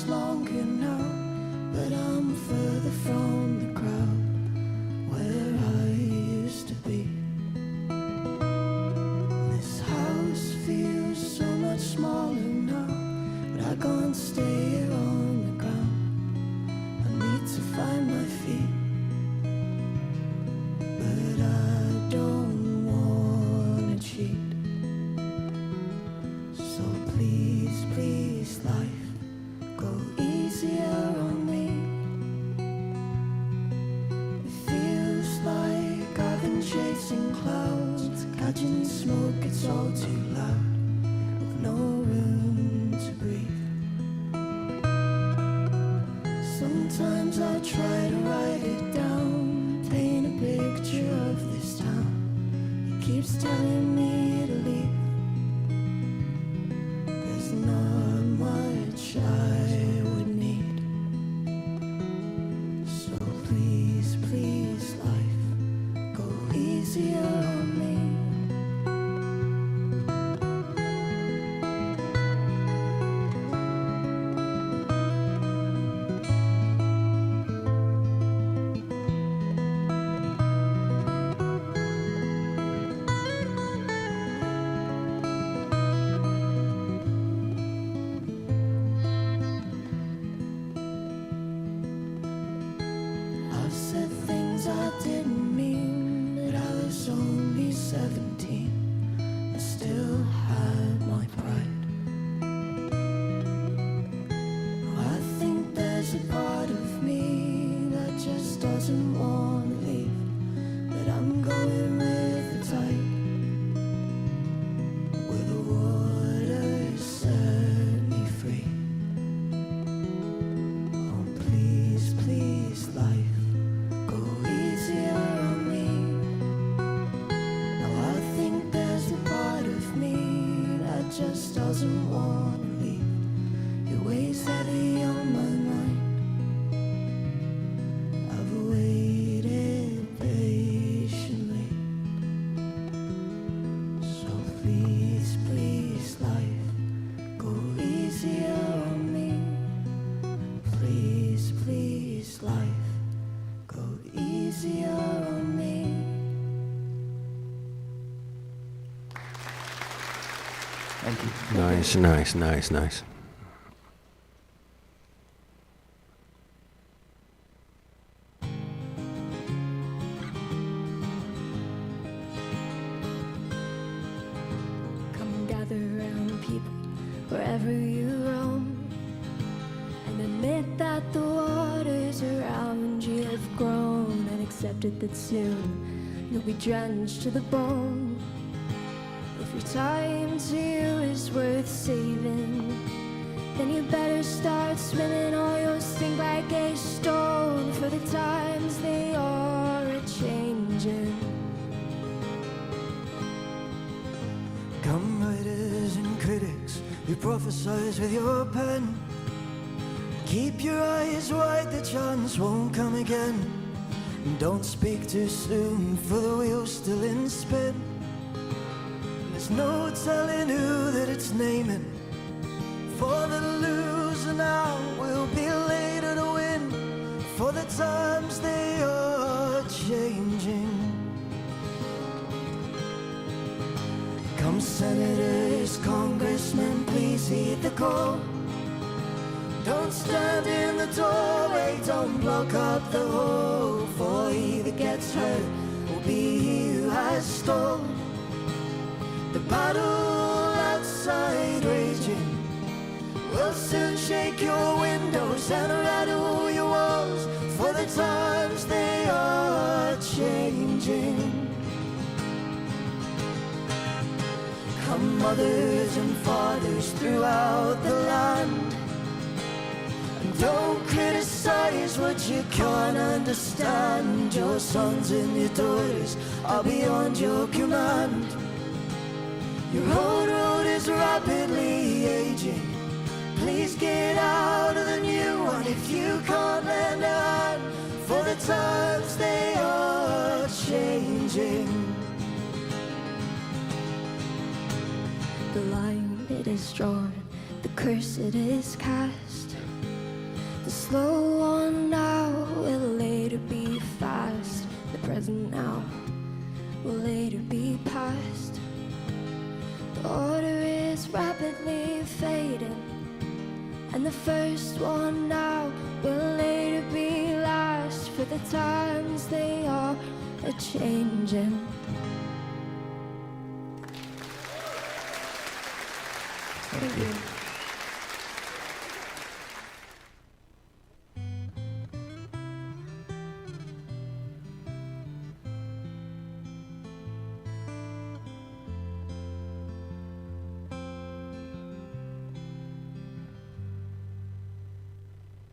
Longer now, but I'm further from the crowd where I used to be. This house feels so much smaller now, but I can't stay here on the ground. I need to find my feet, but I don't wanna cheat. So please, please, life, go easier on me. It feels like I've been chasing clouds, catching smoke, it's all too loud, with no room to breathe. Sometimes I try to write it down, paint a picture of this town. It keeps telling me to leave. There's not much I would need. So please, please, life, go easier on me. I've said things I didn't mean, but I was only 17. I still had my pride. I think there's a part of me that just doesn't want to leave, but I'm going with the tide, where the water set me free. Oh please, please, life, go easier on me. Now I think there's a part of me that just doesn't want to leave. It weighs heavy on my mind. I've waited patiently. So please, please, life, go easier on me. Please, please, life, go easier on me. Thank you. Nice, nice, nice, nice. Come gather around people wherever you roam, and admit that the waters around you have grown, and accepted that soon you'll be drenched to the bone. If your time to you is worth saving, then you better start swimming or you'll sink like a stone, for the times they are a-changing. Come writers and critics who prophesize with your pen, keep your eyes wide, the chance won't come again. And don't speak too soon, for the wheel's still in spin. There's no telling who that it's naming, for the loser now will be later to win, for the times they are changing. Come senators, congressmen, please heed the call. Don't stand in the doorway, don't block up the hole, for he that gets hurt will be he who has stalled. The battle outside raging will soon shake your windows and rattle your walls, for the times they are changing. Come mothers and fathers throughout the land, and don't criticize what you can't understand. Your sons and your daughters are beyond your command. Your old road is rapidly aging. Please get out of the new one if you can't lend a hand, for the times they are changing. The line it is drawn, the curse it is cast. The slow one now will later be fast. The present now will later be past. The order is rapidly fading, and the first one now will later be last, for the times they are a-changing. Thank you.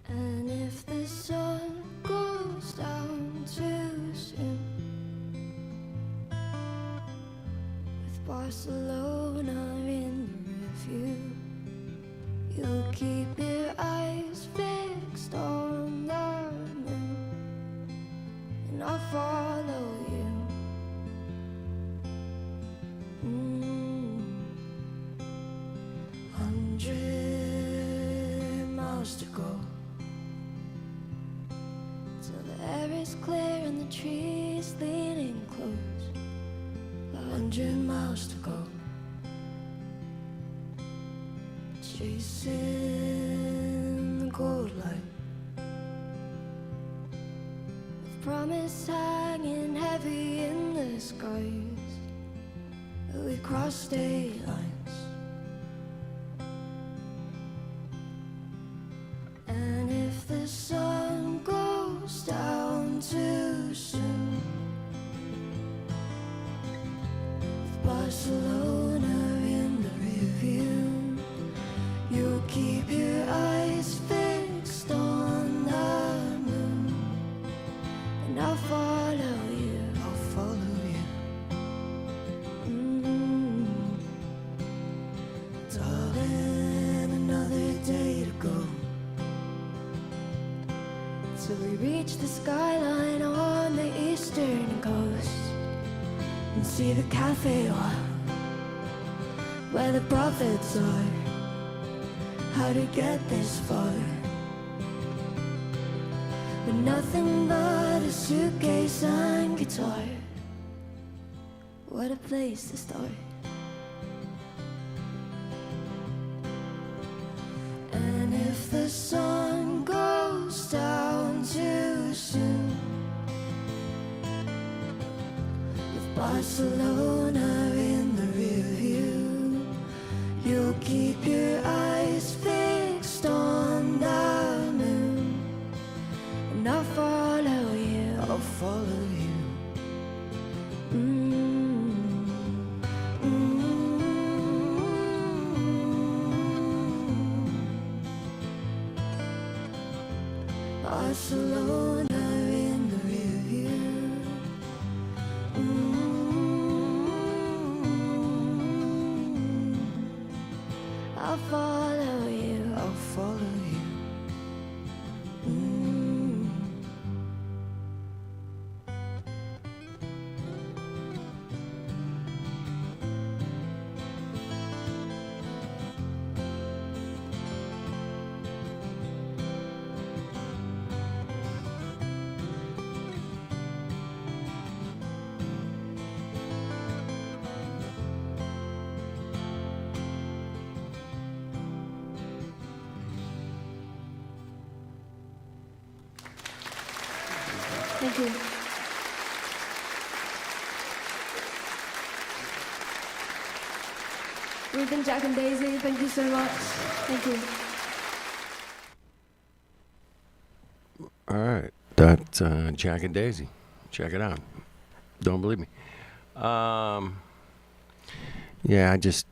And if the sun goes down too soon, with Barcelona in review, you'll keep your eyes fixed on the moon, and I'll follow you. 100 miles to go, till the air is clear and the trees leaning close. 100 miles to go, chasing the gold light, with promise hanging heavy in the skies. We cross state lines, and if the sun goes down too soon, with Barcelona in the rearview, you'll keep your eyes fixed on the moon, and I'll follow you. I'll follow you. Darling, another day to go, till we reach the skyline on the eastern coast, and see the cafe where the prophets are. How to get this far, with nothing but a suitcase and guitar. What a place to start. And if the sun goes down too soon, with Barcelona in the rear view, you'll keep your eyes fixed on the moon, and I'll follow you. I'll follow you. Barcelona in the rear view. I'll follow you. I'll follow you. Thank you. We've been Jack and Daisy. Thank you so much. Thank you. All right. That's Jack and Daisy. Check it out. Don't believe me. Yeah, I just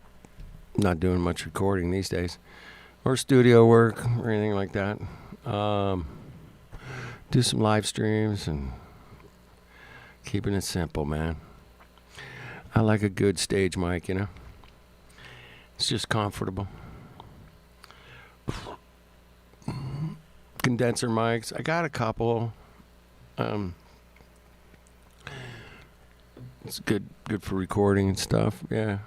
not doing much recording these days, or studio work, or anything like that. do some live streams and keeping it simple, man. I like a good stage mic, you know. It's just comfortable. Condenser mics. I got a couple. It's good for recording and stuff. Yeah.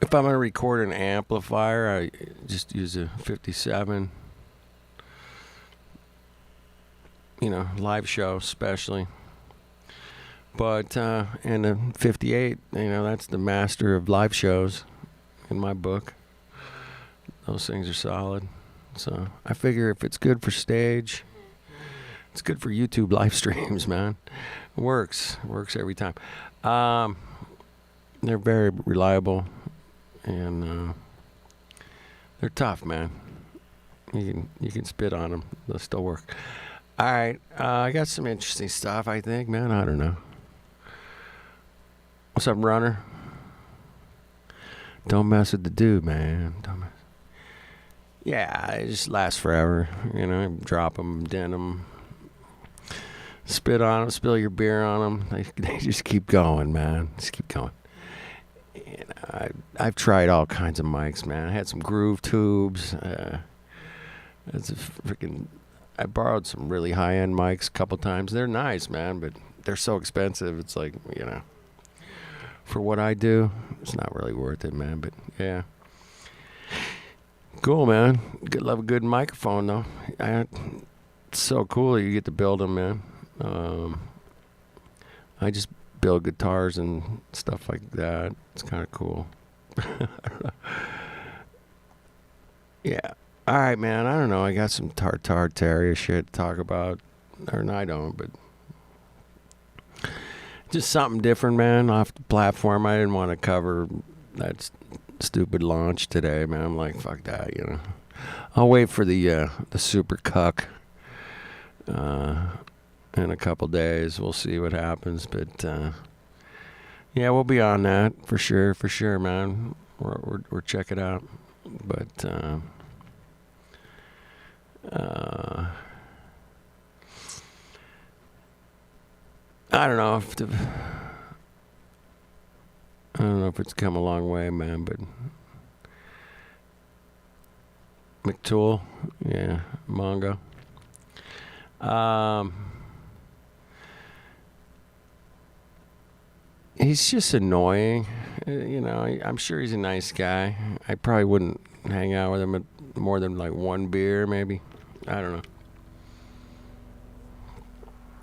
If I'm gonna record an amplifier, I just use a 57. You know, live show especially. But and a 58, you know, that's the master of live shows in my book. Those things are solid. So I figure if it's good for stage, it's good for YouTube live streams, man. It works every time. They're very reliable, and they're tough, man. You can spit on them; they'll still work. All right, I got some interesting stuff. I think, man. I don't know. What's up, runner? Don't mess with the dude, man. Don't mess. Yeah, it just lasts forever. You know, drop them, dent them, spit on them, spill your beer on them. They just keep going, man. Just keep going. You know, I've tried all kinds of mics, man. I had some groove tubes. It's a freaking. I borrowed some really high-end mics a couple times. They're nice, man, but they're so expensive. It's like, you know, for what I do, it's not really worth it, man. But yeah. Cool, man. Love a good microphone, though. It's so cool you get to build them, man. I just build guitars and stuff like that. It's kind of cool. I don't know. Yeah. All right, man. I don't know. I got some Tartarian shit to talk about. Or no, I don't, but just something different, man, off the platform. I didn't want to cover that stupid launch today, man. I'm like, fuck that, you know. I'll wait for the super cuck in a couple days. We'll see what happens, but yeah, we'll be on that for sure, man. We're check it out, but I don't know if it's come a long way, man, but McTool, yeah, Mongo. He's just annoying, you know. I'm sure he's a nice guy. I probably wouldn't hang out with him at more than like one beer, maybe. I don't know.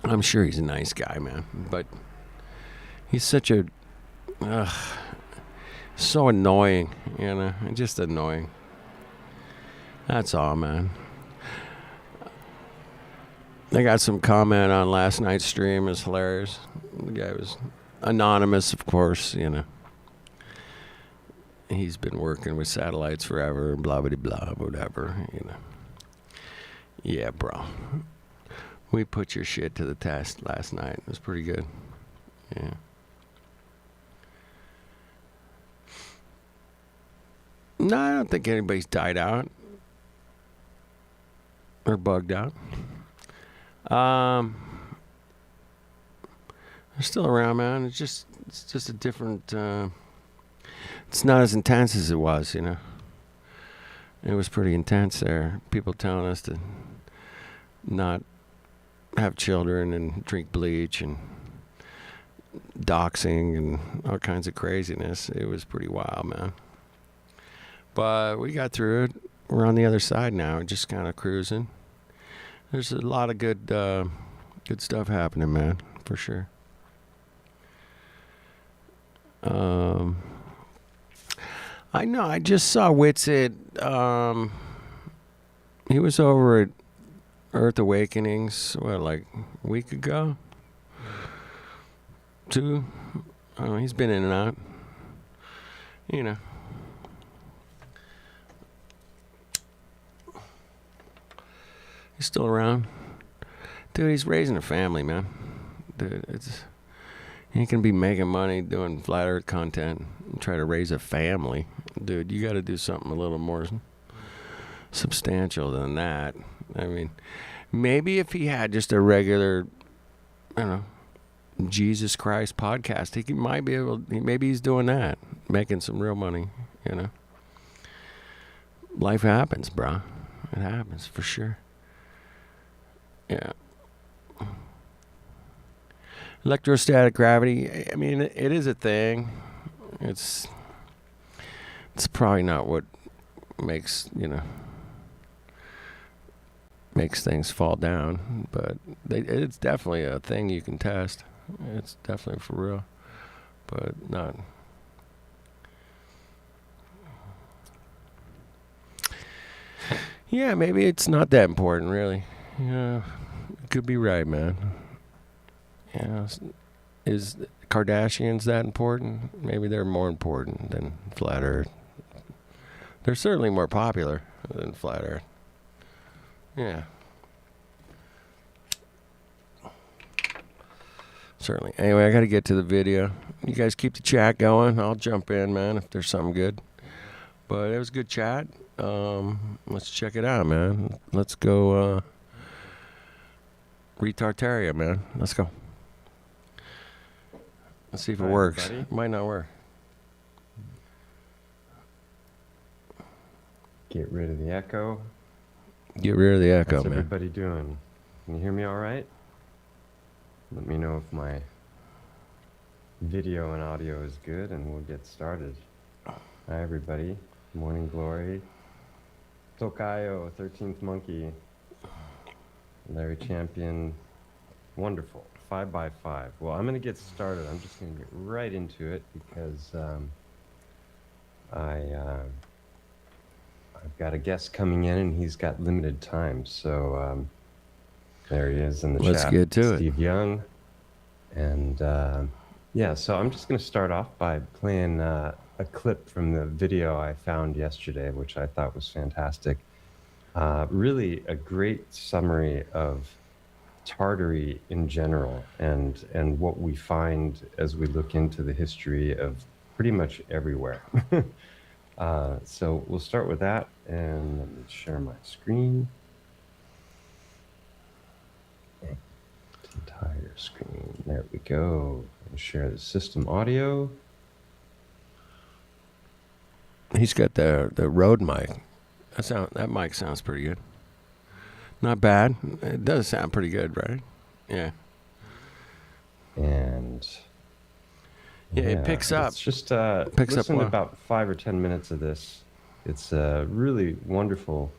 I'm sure he's a nice guy, man, but he's such a so annoying, you know, just annoying. That's all, man. I got some comment on last night's stream. It's hilarious. The guy was anonymous, of course, you know. He's been working with satellites forever, blah, blah, blah, whatever, you know. Yeah, bro. We put your shit to the test last night. It was pretty good. Yeah. No, I don't think anybody's died out or bugged out. They're still around, man. It's just a different. It's not as intense as it was, you know. It was pretty intense there. People telling us to not have children and drink bleach and doxing and all kinds of craziness. It was pretty wild, man. But we got through it. We're on the other side now, just kind of cruising. There's a lot of good stuff happening, man, for sure. I know. I just saw Witsit. He was over at Earth Awakenings, like a week ago? 2? He's been in and out. You know. He's still around. Dude, he's raising a family, man. Dude, he can be making money doing flat earth content and try to raise a family. Dude, you got to do something a little more substantial than that. I mean, maybe if he had just a regular, I don't know, Jesus Christ podcast, he might be able. Maybe he's doing that, making some real money. You know, life happens, bro. It happens for sure. Yeah. Electrostatic gravity. I mean, it is a thing. It's probably not what makes things fall down, but it's definitely a thing you can test. It's definitely for real, but not. Yeah, maybe it's not that important, really. Yeah, you could be right, man. Yeah, is Kardashians that important? Maybe they're more important than Flat Earth. They're certainly more popular than Flat Earth. Yeah. Certainly. Anyway, I got to get to the video. You guys keep the chat going. I'll jump in, man, if there's something good. But it was a good chat. Let's check it out, man. Let's go read Tartarian, man. Let's go. Let's see if it works. Everybody. It might not work. Get rid of the echo. Get rid of the echo, How's man. everybody doing? Can you hear me all right? Let me know if my video and audio is good, and we'll get started. Hi, everybody. Morning Glory. Tokayo, 13th Monkey. Larry Champion. Wonderful. 5x5. Well, I'm going to get started. I'm just going to get right into it because I've got a guest coming in, and he's got limited time. So there he is in the chat. Let's get to it. Steve Young. And yeah, so I'm just going to start off by playing a clip from the video I found yesterday, which I thought was fantastic. Really a great summary of Tartary in general and what we find as we look into the history of pretty much everywhere. So we'll start with that, and let me share my screen. Entire screen. There we go. And share the system audio. He's got the Rode mic. That mic sounds pretty good. Not bad. It does sound pretty good, right? Yeah. And yeah, it picks up. It's just Picks up listen to well. about 5 or 10 minutes of this. It's a really wonderful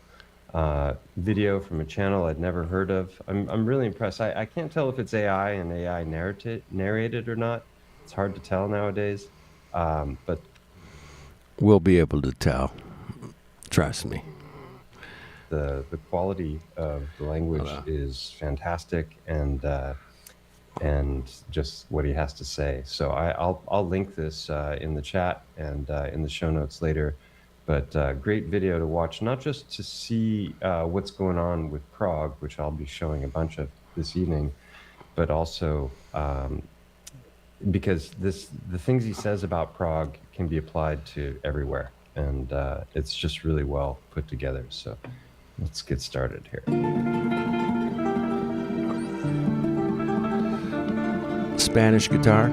video from a channel I'd never heard of. I'm really impressed. I can't tell if it's AI and AI narrated or not. It's hard to tell nowadays. But We'll be able to tell. Trust me. the quality of the language is fantastic, and just what he has to say. So I'll link this in the chat and in the show notes later. But great video to watch, not just to see what's going on with Prague, which I'll be showing a bunch of this evening, but also because the things he says about Prague can be applied to everywhere. And it's just really well put together. So let's get started here. Spanish guitar.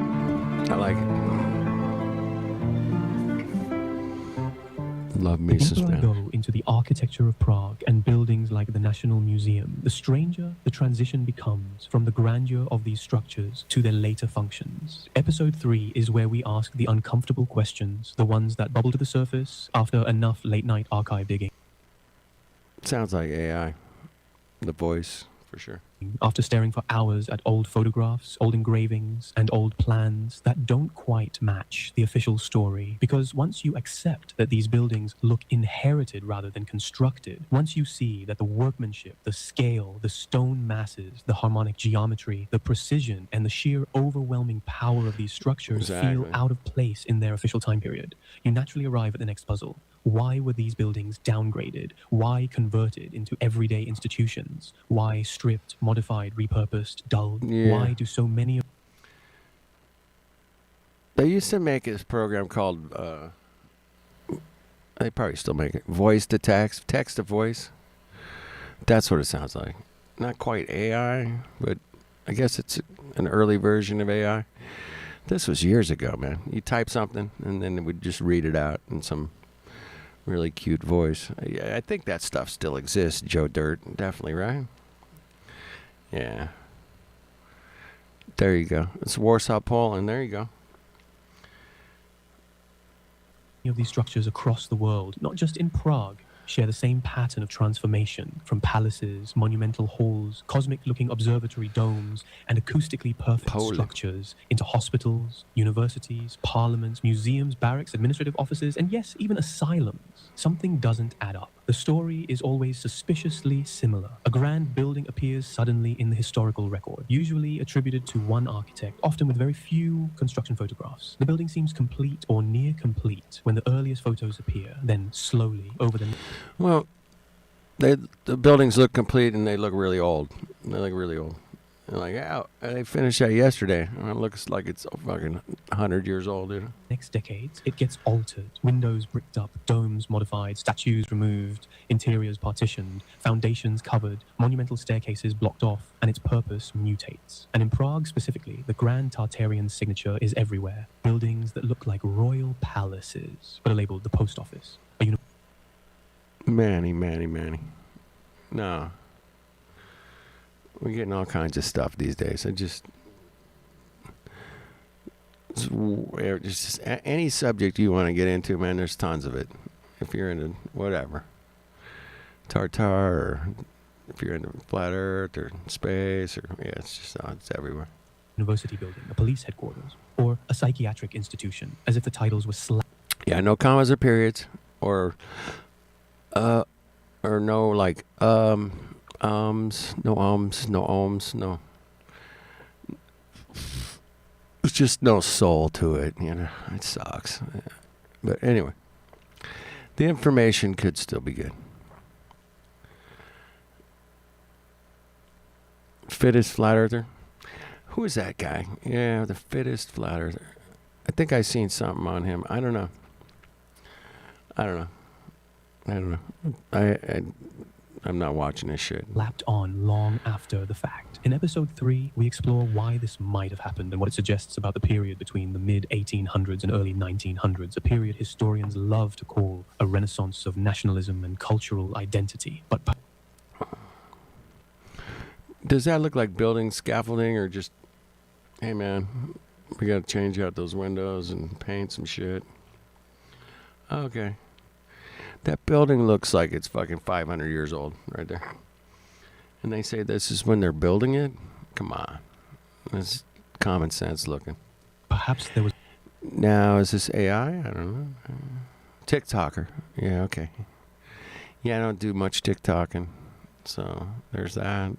I like it. Love me some The deeper I Spanish. go into the architecture of Prague and buildings like the National Museum, the stranger the transition becomes from the grandeur of these structures to their later functions. Episode 3 is where we ask the uncomfortable questions, the ones that bubble to the surface after enough late-night archive digging. Sounds like AI. The voice, for sure. After staring for hours at old photographs, old engravings, and old plans that don't quite match the official story. Because once you accept that these buildings look inherited rather than constructed, once you see that the workmanship, the scale, the stone masses, the harmonic geometry, the precision, and the sheer overwhelming power of these structures feel Exactly. out of place in their official time period, you naturally arrive at the next puzzle. Why were these buildings downgraded? Why converted into everyday institutions? Why stripped, modified, repurposed, dulled? Yeah. Why do so many of They used to make this program called, they probably still make it, voice to text, text to voice. That's what it sounds like. Not quite AI, but I guess it's an early version of AI. This was years ago, man. You type something, and then it would just read it out in some really cute voice. I think that stuff still exists, Joe Dirt. Definitely, right? Yeah. There you go. It's Warsaw, Poland. There you go. Of these structures across the world, not just in Prague, share the same pattern of transformation from palaces, monumental halls, cosmic-looking observatory domes, and acoustically perfect structures into hospitals, universities, parliaments, museums, barracks, administrative offices, and yes, even asylums. Something doesn't add up. The story is always suspiciously similar. A grand building appears suddenly in the historical record, usually attributed to one architect, often with very few construction photographs. The building seems complete or near complete when the earliest photos appear, then slowly over the... Well, the buildings look complete and they look really old. They look really old. They're like, yeah, they finished that yesterday. And it looks like it's fucking 100 years old, you know? Next decades, it gets altered. Windows bricked up, domes modified, statues removed, interiors partitioned, foundations covered, monumental staircases blocked off, and its purpose mutates. And in Prague specifically, the Grand Tartarian signature is everywhere. Buildings that look like royal palaces, but are labeled the post office. Manny. No. We're getting all kinds of stuff these days. Just any subject you want to get into, man, there's tons of it. If you're into whatever. Tartar, or if you're into flat earth or space, or it's everywhere. University building, a police headquarters, or a psychiatric institution, as if the titles were Yeah, no commas or periods, or no like no ohms, no. There's just no soul to it, you know. It sucks. But anyway, the information could still be good. Fittest flat earther? Who is that guy? Yeah, the fittest flat earther. I think I seen something on him. I don't know. I'm not watching this shit. Lapped on long after the fact. In episode 3, we explore why this might have happened and what it suggests about the period between the mid-1800s and early 1900s, a period historians love to call a renaissance of nationalism and cultural identity. But does that look like building scaffolding, or just, hey man, we gotta change out those windows and paint some shit? Okay. That building looks like it's fucking 500 years old right there. And they say this is when they're building it? Come on. It's common sense looking. Perhaps there was... Now, is this AI? I don't know. TikToker. Yeah, okay. Yeah, I don't do much TikToking. So, there's that.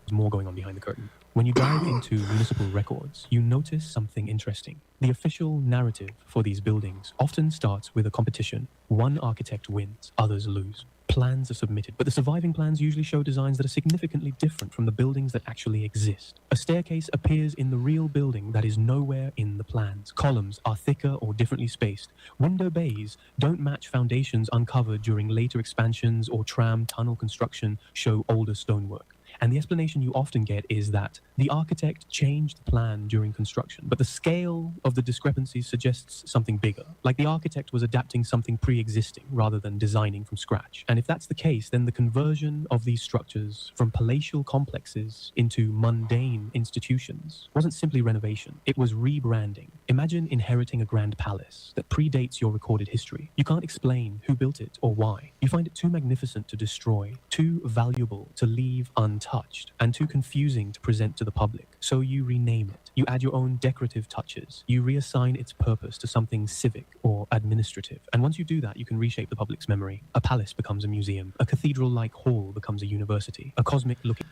There's more going on behind the curtain. When you dive into municipal records, you notice something interesting. The official narrative for these buildings often starts with a competition. One architect wins, others lose. Plans are submitted, but the surviving plans usually show designs that are significantly different from the buildings that actually exist. A staircase appears in the real building that is nowhere in the plans. Columns are thicker or differently spaced. Window bays don't match foundations uncovered during later expansions or tram tunnel construction show older stonework. And the explanation you often get is that the architect changed the plan during construction, but the scale of the discrepancies suggests something bigger, like the architect was adapting something pre-existing rather than designing from scratch. And if that's the case, then the conversion of these structures from palatial complexes into mundane institutions wasn't simply renovation, it was rebranding. Imagine inheriting a grand palace that predates your recorded history. You can't explain who built it or why. You find it too magnificent to destroy, too valuable to leave untouched, and too confusing to present to the public. So you rename it. You add your own decorative touches. You reassign its purpose to something civic or administrative. And once you do that, you can reshape the public's memory. A palace becomes a museum. A cathedral-like hall becomes a university. A cosmic-looking...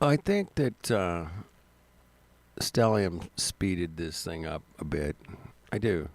I think that Stellium speeded this thing up a bit. I do.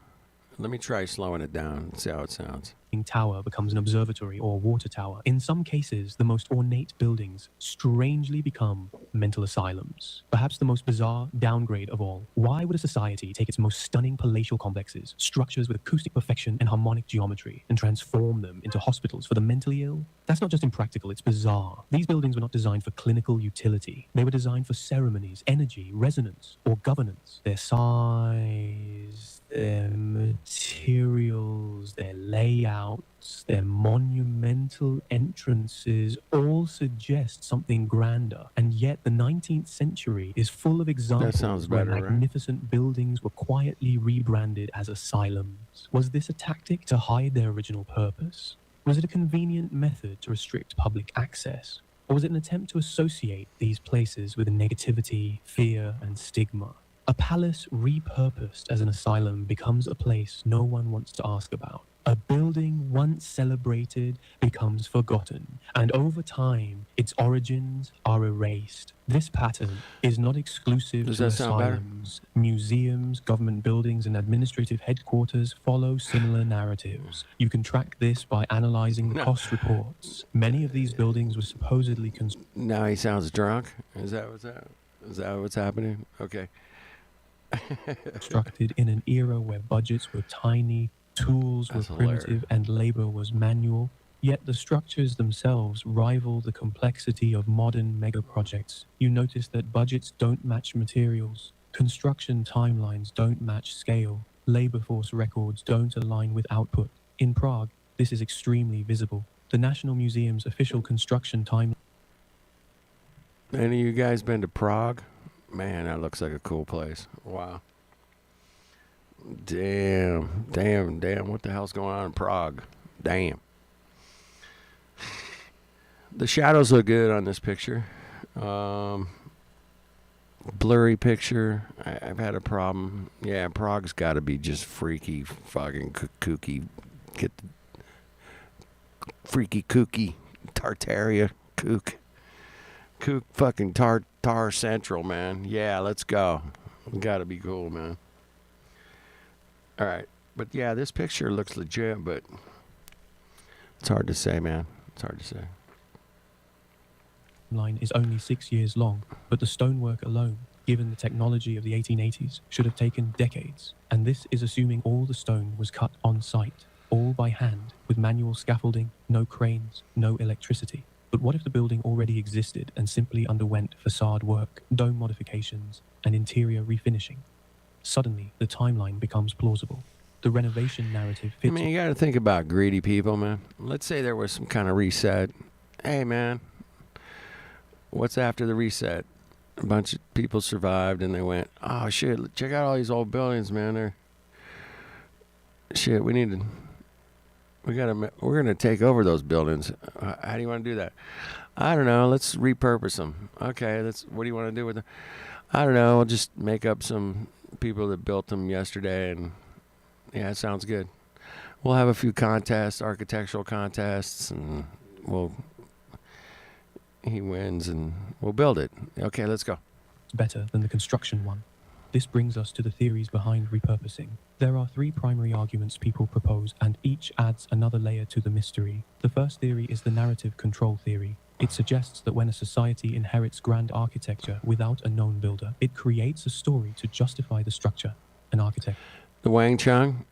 Let me try slowing it down and see how it sounds. Tower becomes an observatory or water tower. In some cases, the most ornate buildings strangely become mental asylums. Perhaps the most bizarre downgrade of all. Why would a society take its most stunning palatial complexes, structures with acoustic perfection and harmonic geometry, and transform them into hospitals for the mentally ill? That's not just impractical, it's bizarre. These buildings were not designed for clinical utility. They were designed for ceremonies, energy, resonance, or governance. Their size, their materials, their layouts, their monumental entrances all suggest something grander. And yet the 19th century is full of examples where magnificent buildings were quietly rebranded as asylums. Was this a tactic to hide their original purpose? Was it a convenient method to restrict public access? Or was it an attempt to associate these places with negativity, fear, and stigma? A palace repurposed as an asylum becomes a place no one wants to ask about. A building once celebrated becomes forgotten, and over time, its origins are erased. This pattern is not exclusive to asylums. Museums, government buildings, and administrative headquarters follow similar narratives. You can track this by analyzing the cost reports. Many of these buildings were supposedly Now he sounds drunk? Is that what's happening? Okay. constructed in an era where budgets were tiny, tools were primitive, and labor was manual. Yet the structures themselves rival the complexity of modern mega projects. You notice that budgets don't match materials, construction timelines don't match scale, labor force records don't align with output. In Prague, this is extremely visible. The National Museum's official construction timeline. Any of you guys been to Prague? Man, that looks like a cool place. Wow. Damn. What the hell's going on in Prague? Damn. The shadows look good on this picture. Blurry picture. I've had a problem. Yeah, Prague's got to be just freaky, fucking kooky. Get the freaky kooky. Tartaria kook. Kook fucking tar central, man. Yeah, let's go. Gotta be cool, man. All right. But yeah, this picture looks legit, but it's hard to say, man. It's hard to say. Line is only 6 years long, but the stonework alone, given the technology of the 1880s, should have taken decades. And this is assuming all the stone was cut on site, all by hand, with manual scaffolding, no cranes, no electricity. But what if the building already existed and simply underwent facade work, dome modifications, and interior refinishing? Suddenly, the timeline becomes plausible. The renovation narrative fits. I mean, you got to think about greedy people, man. Let's say there was some kind of reset. Hey, man, what's after the reset? A bunch of people survived, and they went, oh, shit, check out all these old buildings, man. Shit, we're going to take over those buildings. How do you want to do that? I don't know. Let's repurpose them. Okay, what do you want to do with them? I don't know. We'll just make up some people that built them yesterday, and yeah, it sounds good. We'll have a few contests, architectural contests, and he wins, and we'll build it. Okay, let's go. Better than the construction one. This brings us to the theories behind repurposing. There are 3 primary arguments people propose, and each adds another layer to the mystery. The first theory is the narrative control theory. It suggests that when a society inherits grand architecture without a known builder, it creates a story to justify the structure. An architect. The Wang Chung,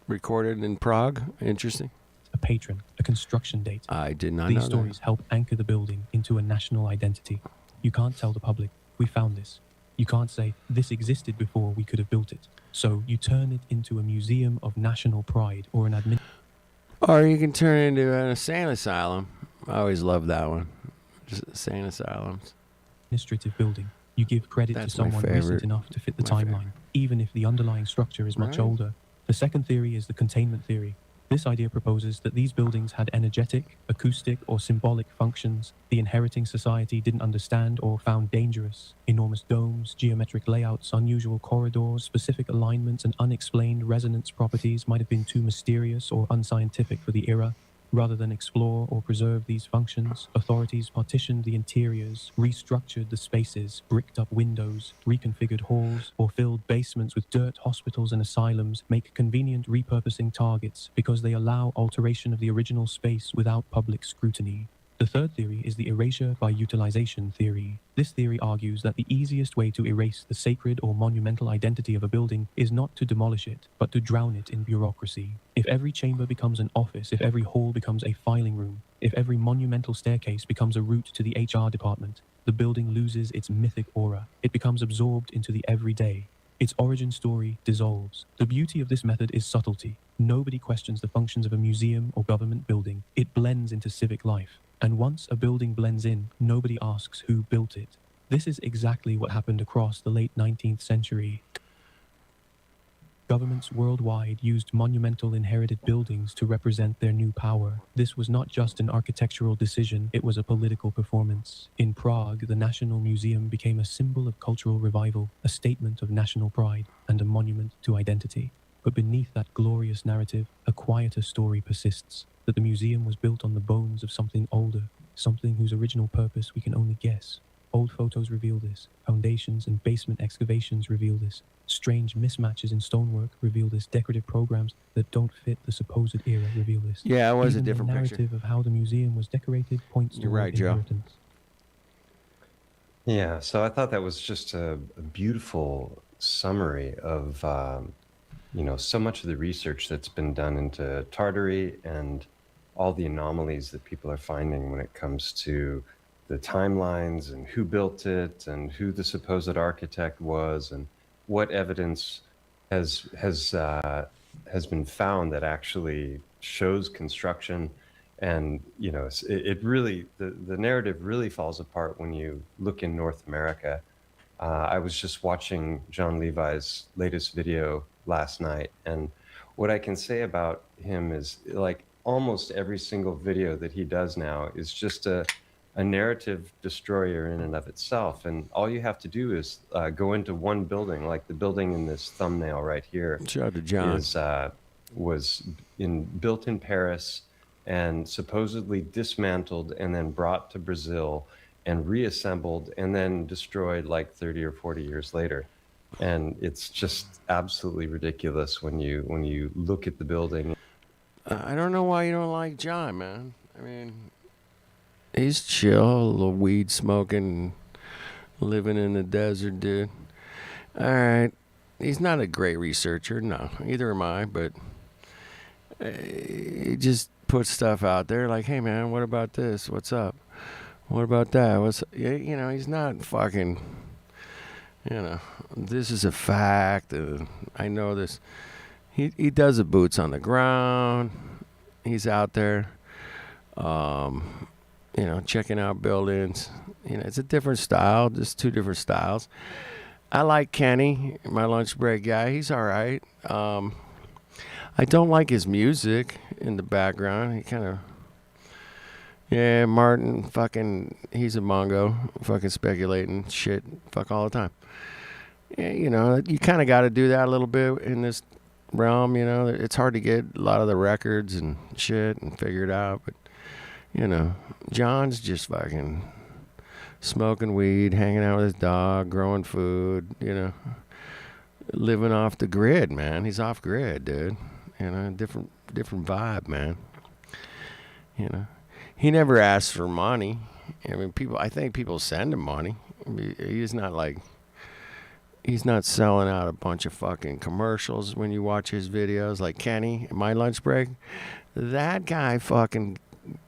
recorded in Prague. Interesting. A patron, a construction date. I did not know These that. stories help anchor the building into a national identity. You can't tell the public, we found this. You can't say, this existed before we could have built it. So you turn it into a museum of national pride or an Or you can turn it into an insane asylum. I always loved that one. Just insane asylums. administrative building. You give credit to someone recent enough to fit the timeline, even if the underlying structure is much older. The second theory is the containment theory. This idea proposes that these buildings had energetic, acoustic, or symbolic functions the inheriting society didn't understand or found dangerous. Enormous domes, geometric layouts, unusual corridors, specific alignments, and unexplained resonance properties might have been too mysterious or unscientific for the era. Rather than explore or preserve these functions, authorities partitioned the interiors, restructured the spaces, bricked up windows, reconfigured halls, or filled basements with dirt. Hospitals and asylums make convenient repurposing targets because they allow alteration of the original space without public scrutiny. The third theory is the erasure by utilization theory. This theory argues that the easiest way to erase the sacred or monumental identity of a building is not to demolish it, but to drown it in bureaucracy. If every chamber becomes an office, if every hall becomes a filing room, if every monumental staircase becomes a route to the HR department, the building loses its mythic aura. It becomes absorbed into the everyday. Its origin story dissolves. The beauty of this method is subtlety. Nobody questions the functions of a museum or government building. It blends into civic life. And once a building blends in, nobody asks who built it. This is exactly what happened across the late 19th century. Governments worldwide used monumental inherited buildings to represent their new power. This was not just an architectural decision, it was a political performance. In Prague, the National Museum became a symbol of cultural revival, a statement of national pride, and a monument to identity. But beneath that glorious narrative, a quieter story persists, that the museum was built on the bones of something older, something whose original purpose we can only guess. Old photos reveal this. Foundations and basement excavations reveal this. Strange mismatches in stonework reveal this. Decorative programs that don't fit the supposed era reveal this. Yeah, it was Even a different the picture. narrative of how the museum was decorated points You're toward right, Joe. inheritance. Yeah, so I thought that was just a beautiful summary of, so much of the research that's been done into Tartary and all the anomalies that people are finding when it comes to the timelines and who built it and who the supposed architect was and what evidence has been found that actually shows construction. And it really, the narrative really falls apart when you look in North America. I was just watching John Levi's latest video last night, and what I can say about him is, like, almost every single video that he does now is just a narrative destroyer in and of itself. And all you have to do is go into one building, like the building in this thumbnail right here. Shout out to John. Was built in Paris and supposedly dismantled and then brought to Brazil and reassembled and then destroyed like 30 or 40 years later. And it's just absolutely ridiculous when you look at the building. I don't know why you don't like John, man. I mean, he's chill, a little weed smoking, living in the desert, dude. All right. He's not a great researcher, no. Either am I, but he just puts stuff out there like, hey, man, what about this? What's up? What about that? He's not fucking, this is a fact. I know this. He does the boots on the ground. He's out there, checking out buildings. It's a different style, just two different styles. I like Kenny, my lunch break guy. He's all right. I don't like his music in the background. He kind of, Martin, fucking, he's a Mongo, fucking speculating shit, fuck all the time. Yeah, you kind of got to do that a little bit in this realm, It's hard to get a lot of the records and shit and figure it out, but, John's just fucking smoking weed, hanging out with his dog, growing food, living off the grid, man. He's off grid, dude. Different vibe, man. He never asks for money. I mean, I think people send him money. I mean, he's not selling out a bunch of fucking commercials when you watch his videos, like Kenny, My Lunch Break. That guy fucking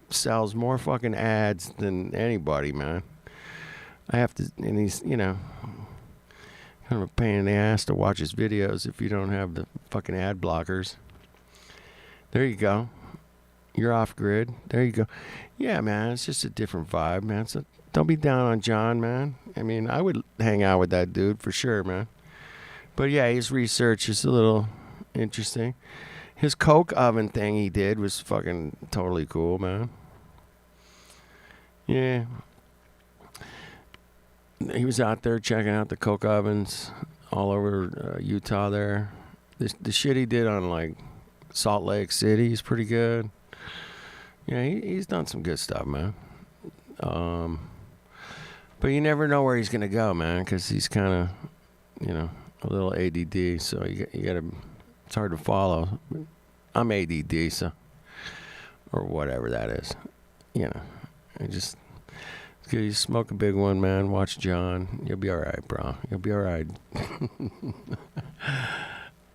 sells more fucking ads than anybody, man. I have to, and he's, kind of a pain in the ass to watch his videos if you don't have the fucking ad blockers. There you go. You're off grid. There you go. Yeah, man, it's just a different vibe, man. So don't be down on John, man. I mean, I would hang out with that dude for sure, man. But yeah, his research is a little interesting. His coke oven thing he did was fucking totally cool, man. Yeah. He was out there checking out the coke ovens all over Utah there. The shit he did on, like, Salt Lake City is pretty good. Yeah, he's done some good stuff, man. But you never know where he's going to go, man, because he's kind of, a little ADD, so you got to, it's hard to follow. I'm ADD, so, or whatever that is, You smoke a big one, man. Watch John. You'll be all right, bro. You'll be all right.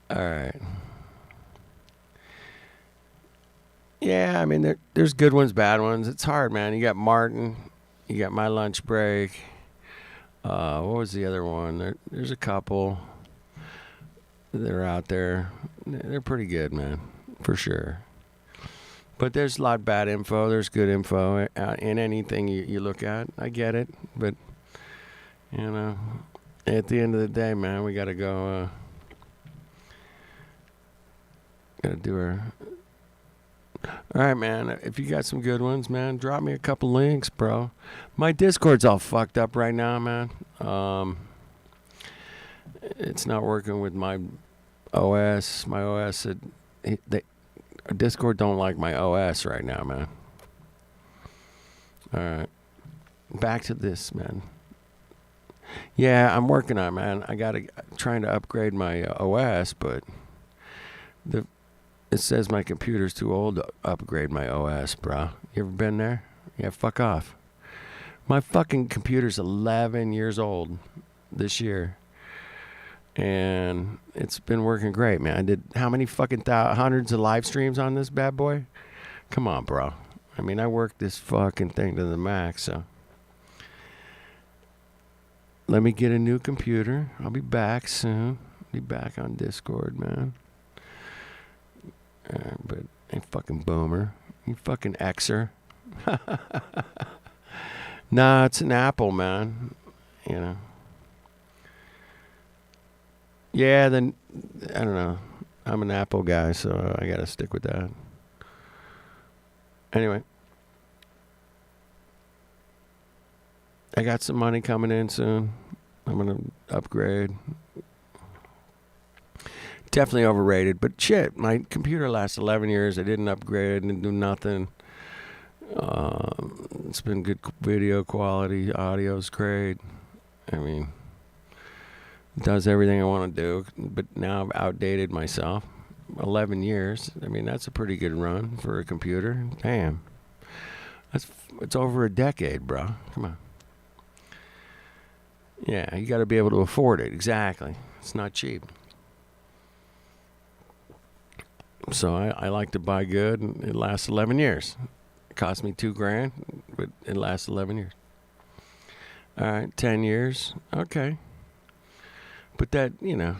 All right. Yeah, I mean, there's good ones, bad ones. It's hard, man. You got Martin. You got My Lunch Break. What was the other one? There's a couple that are out there. They're pretty good, man, for sure. But there's a lot of bad info. There's good info in anything you look at. I get it. But, you know, at the end of the day, man, we got to go. Got to do our... All right, man. If you got some good ones, man, drop me a couple links, bro. My Discord's all fucked up right now, man. It's not working with my OS. My OS, Discord don't like my OS right now, man. All right. Back to this, man. Yeah, I'm working on it, man. Trying to upgrade my OS, but it says my computer's too old to upgrade my OS, bro. You ever been there? Yeah, fuck off. My fucking computer's 11 years old this year. And it's been working great, man. I did how many fucking hundreds of live streams on this bad boy? Come on, bro. I mean, I worked this fucking thing to the max, so. Let me get a new computer. I'll be back soon. Be back on Discord, man. But ain't fucking boomer. You fucking Xer. Nah, it's an Apple, man. You know. Yeah, then, I don't know. I'm an Apple guy, so I gotta stick with that. Anyway. I got some money coming in soon. I'm gonna upgrade. Definitely overrated, but shit, my computer lasts 11 years. I didn't upgrade, didn't do nothing. It's been good video quality, audio's great. I mean, it does everything I want to do, but now I've outdated myself. 11 years. I mean, that's a pretty good run for a computer. Damn. It's over a decade, bro. Come on. Yeah, you got to be able to afford it. Exactly. It's not cheap. So I like to buy good, and it lasts 11 years. It cost me $2,000, but it lasts 11 years. All right, 10 years. Okay. But that, you know,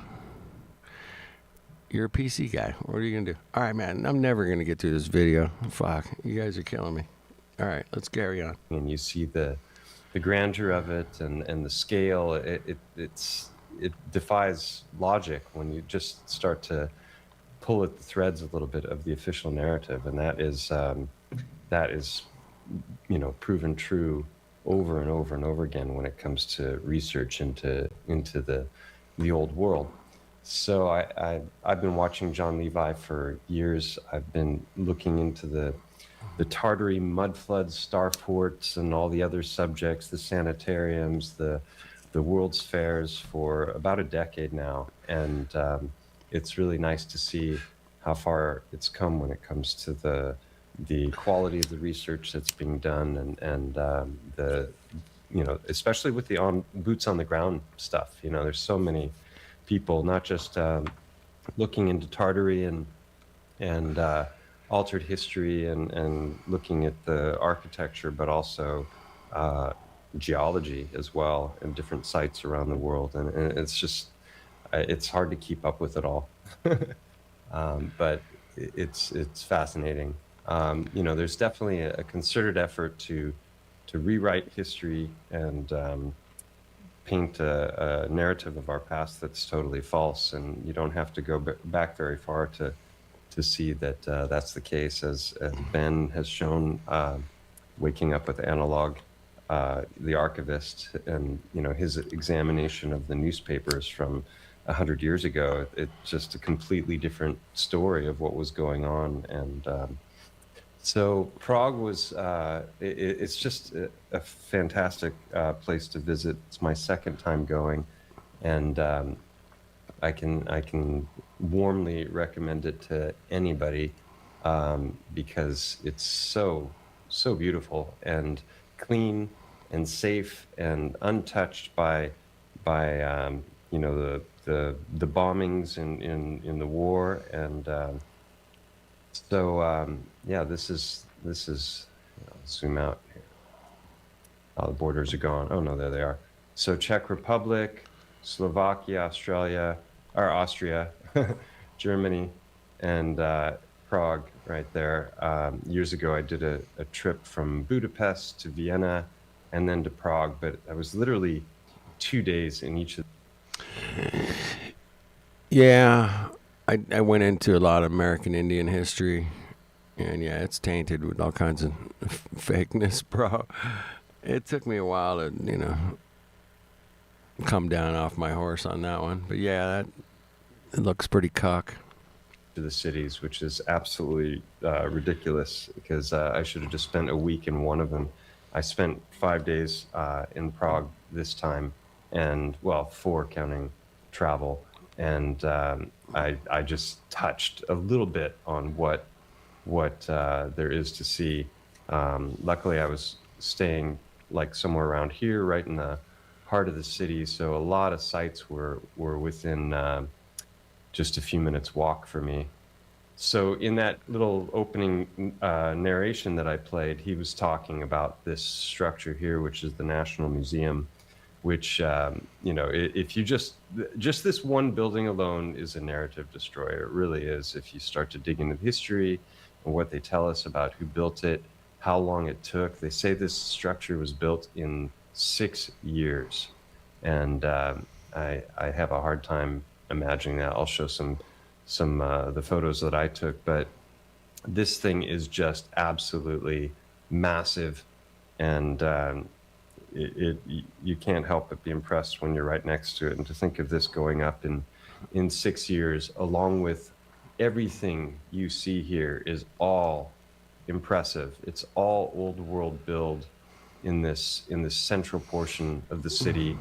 you're a PC guy. What are you going to do? All right, man, I'm never going to get through this video. Fuck, you guys are killing me. All right, let's carry on. And you see the grandeur of it and the scale. It defies logic when you just start to pull at the threads a little bit of the official narrative, and that is proven true over and over and over again when it comes to research into the old world. So I've been watching John Levi for years. I've been looking into the Tartary mud floods, starports, and all the other subjects, the sanitariums, the World's Fairs for about a decade now, and it's really nice to see how far it's come when it comes to the quality of the research that's being done, and the especially with the boots on the ground stuff. You know, there's so many people not just looking into Tartary and altered history and looking at the architecture, but also geology as well in different sites around the world, and it's just it's hard to keep up with it all. But it's fascinating. There's definitely a concerted effort to rewrite history and paint a narrative of our past that's totally false, and you don't have to go back very far to see that that's the case, as Ben has shown, Waking Up with Analog, the archivist, and his examination of the newspapers from 100 years ago. It's just a completely different story of what was going on. And so Prague was, it's just a fantastic place to visit. It's my second time going, and I can warmly recommend it to anybody, because it's so so beautiful and clean and safe and untouched by you know, the bombings in the war. And yeah, this is zoom out here. Oh, the borders are gone. Oh no, there they are. So Czech Republic, Slovakia, Austria, Germany, and Prague right there. Years ago, I did a trip from Budapest to Vienna and then to Prague, but I was literally 2 days in each of. Yeah, I went into a lot of American Indian history, and yeah, it's tainted with all kinds of fakeness, bro. It took me a while to, you know, come down off my horse on that one. But yeah, it looks pretty cuck. To the cities, which is absolutely ridiculous, because I should have just spent a week in one of them. I spent 5 days in Prague this time, and well, 4 counting travel. And I just touched a little bit on what there is to see. Luckily, I was staying like somewhere around here, right in the heart of the city, so a lot of sites were within just a few minutes walk for me. So in that little opening narration that I played, he was talking about this structure here, which is the National Museum, which, you know, if you just this one building alone is a narrative destroyer. It really is. If you start to dig into the history and what they tell us about who built it, how long it took. They say this structure was built in 6 years. And I have a hard time imagining that. I'll show some the photos that I took, but this thing is just absolutely massive, and you can't help but be impressed when you're right next to it. And to think of this going up in 6 years, along with everything you see here, is all impressive. It's all old world build in this central portion of the city,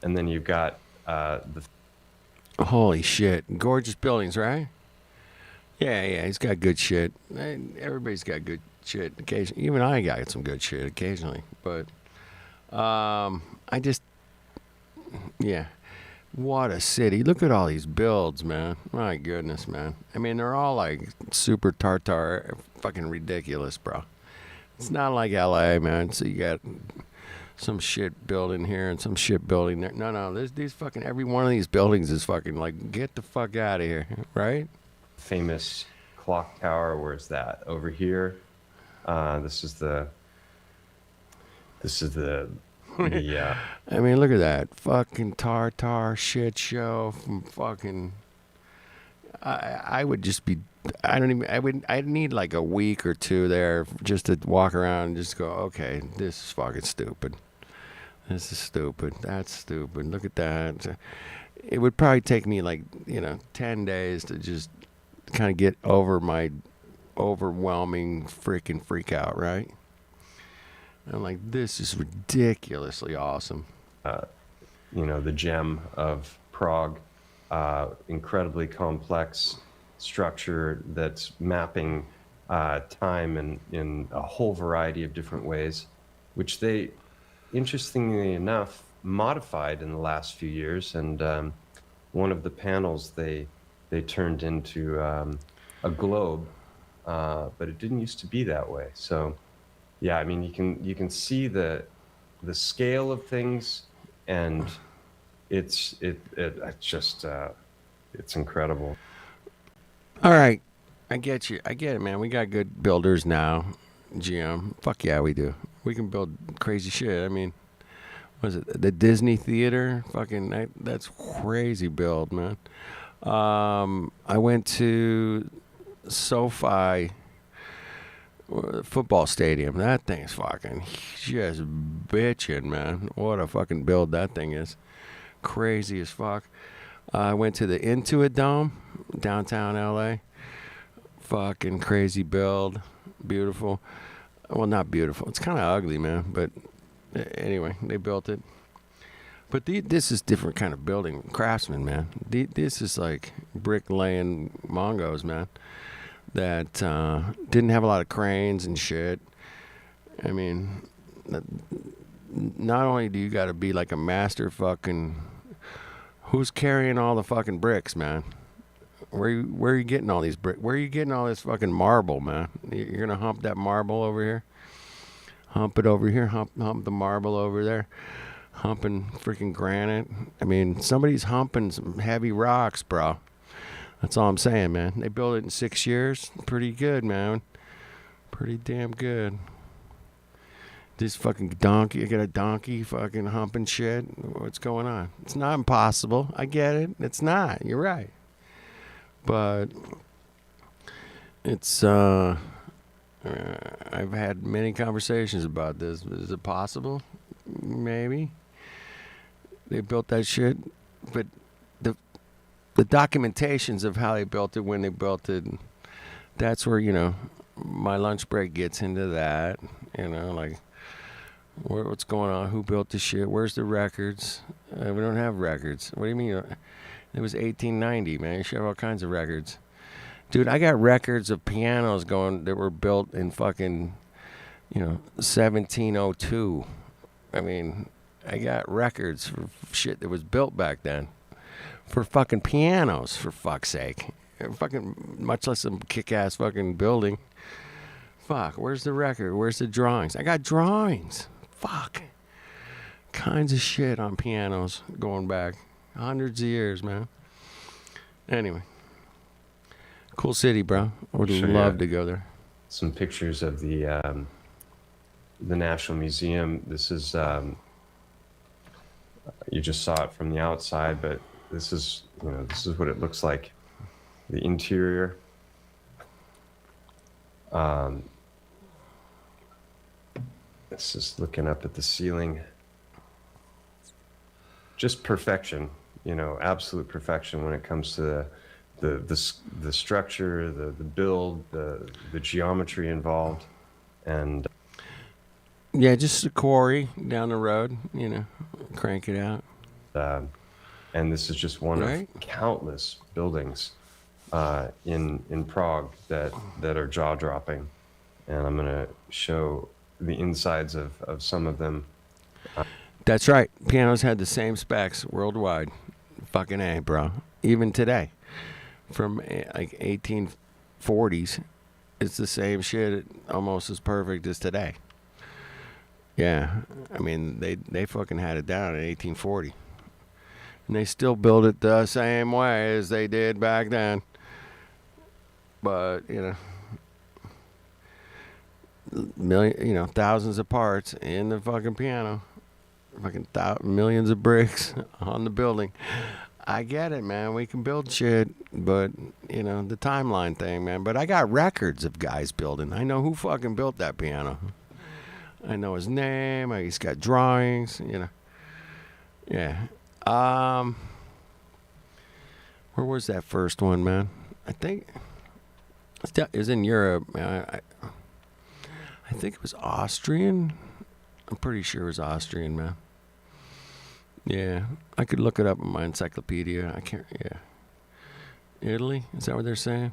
and then you've got the. Holy shit. Gorgeous buildings, right? Yeah, he's got good shit. Everybody's got good shit occasionally. Even I got some good shit occasionally. But I just, yeah. What a city. Look at all these builds, man. My goodness, man. I mean, they're all like super Tartar, fucking ridiculous, bro. It's not like LA, man. So you got some shit building here and some shit building there. No, these fucking, every one of these buildings is fucking like, get the fuck out of here, right? Famous clock tower. Where's that? Over here. This is the I mean, look at that fucking Tartar shit show from fucking. I would just be. I'd need like a week or two there just to walk around and just go, okay, this is fucking stupid. This is stupid. That's stupid. Look at that. It would probably take me like, 10 days to just kind of get over my overwhelming freaking freak out, right? I'm like, this is ridiculously awesome. The gem of Prague, incredibly complex structure that's mapping time in a whole variety of different ways, which they, interestingly enough, modified in the last few years. And one of the panels they turned into a globe, but it didn't used to be that way. So, yeah, I mean, you can see the scale of things, and it's just it's incredible. All right, I get you. I get it, man. We got good builders now. GM, fuck yeah, we do. We can build crazy shit. I mean, was it the Disney Theater? Fucking, that's crazy build, man. I went to SoFi football stadium. That thing's fucking just bitching, man. What a fucking build that thing is. Crazy as fuck. I went to the Intuit Dome, downtown LA. Fucking crazy build. Beautiful. Well, not beautiful. It's kind of ugly, man. But anyway, they built it. But this is different kind of building. Craftsman, man. This is like brick-laying Mongos, man. That didn't have a lot of cranes and shit. I mean, not only do you got to be like a master fucking, who's carrying all the fucking bricks, man? Where are you getting all these bricks? Where are you getting all this fucking marble, man? You're gonna hump that marble over here, hump it over here, hump the marble over there, humping freaking granite. I mean, somebody's humping some heavy rocks, bro. That's all I'm saying, man. They built it in 6 years. Pretty good, man. Pretty damn good. This fucking donkey, I got a donkey fucking humping shit. What's going on? It's not impossible. I get it. It's not. You're right. But it's, I've had many conversations about this. Is it possible? Maybe. They built that shit. But the documentations of how they built it, when they built it, that's where, you know, my lunch break gets into that. You know, like, what's going on? Who built the shit? Where's the records? We don't have records. What do you mean? It was 1890, man. You should have all kinds of records. Dude, I got records of pianos that were built in fucking, 1702. I mean, I got records for shit that was built back then. For fucking pianos, for fuck's sake. Fucking, much less some kick-ass fucking building. Fuck, where's the record? Where's the drawings? I got drawings. Fuck. Kinds of shit on pianos going back. Hundreds of years, man. Anyway. Cool city, bro. Would love to go there. Some pictures of the National Museum. This is, you just saw it from the outside, but this is what it looks like. The interior. It's just looking up at the ceiling. Just perfection, absolute perfection when it comes to the structure, the build, the geometry involved, and yeah, just a quarry down the road, crank it out. And this is just one of countless buildings in Prague that are jaw-dropping, and I'm gonna show the insides of some of them. That's right. Pianos had the same specs worldwide. Fucking A, bro. Even today. From like 1840s, it's the same shit, almost as perfect as today. Yeah. I mean, they fucking had it down in 1840. And they still build it the same way as they did back then. But, thousands of parts in the fucking piano. Fucking millions of bricks on the building. I get it, man. We can build shit, but, the timeline thing, man. But I got records of guys building. I know who fucking built that piano. I know his name. He's got drawings, Yeah. Where was that first one, man? I think it was in Europe, man. I think it was Austrian. I'm pretty sure it was Austrian, man. Yeah, I could look it up in my encyclopedia. I can't, yeah. Italy? Is that what they're saying?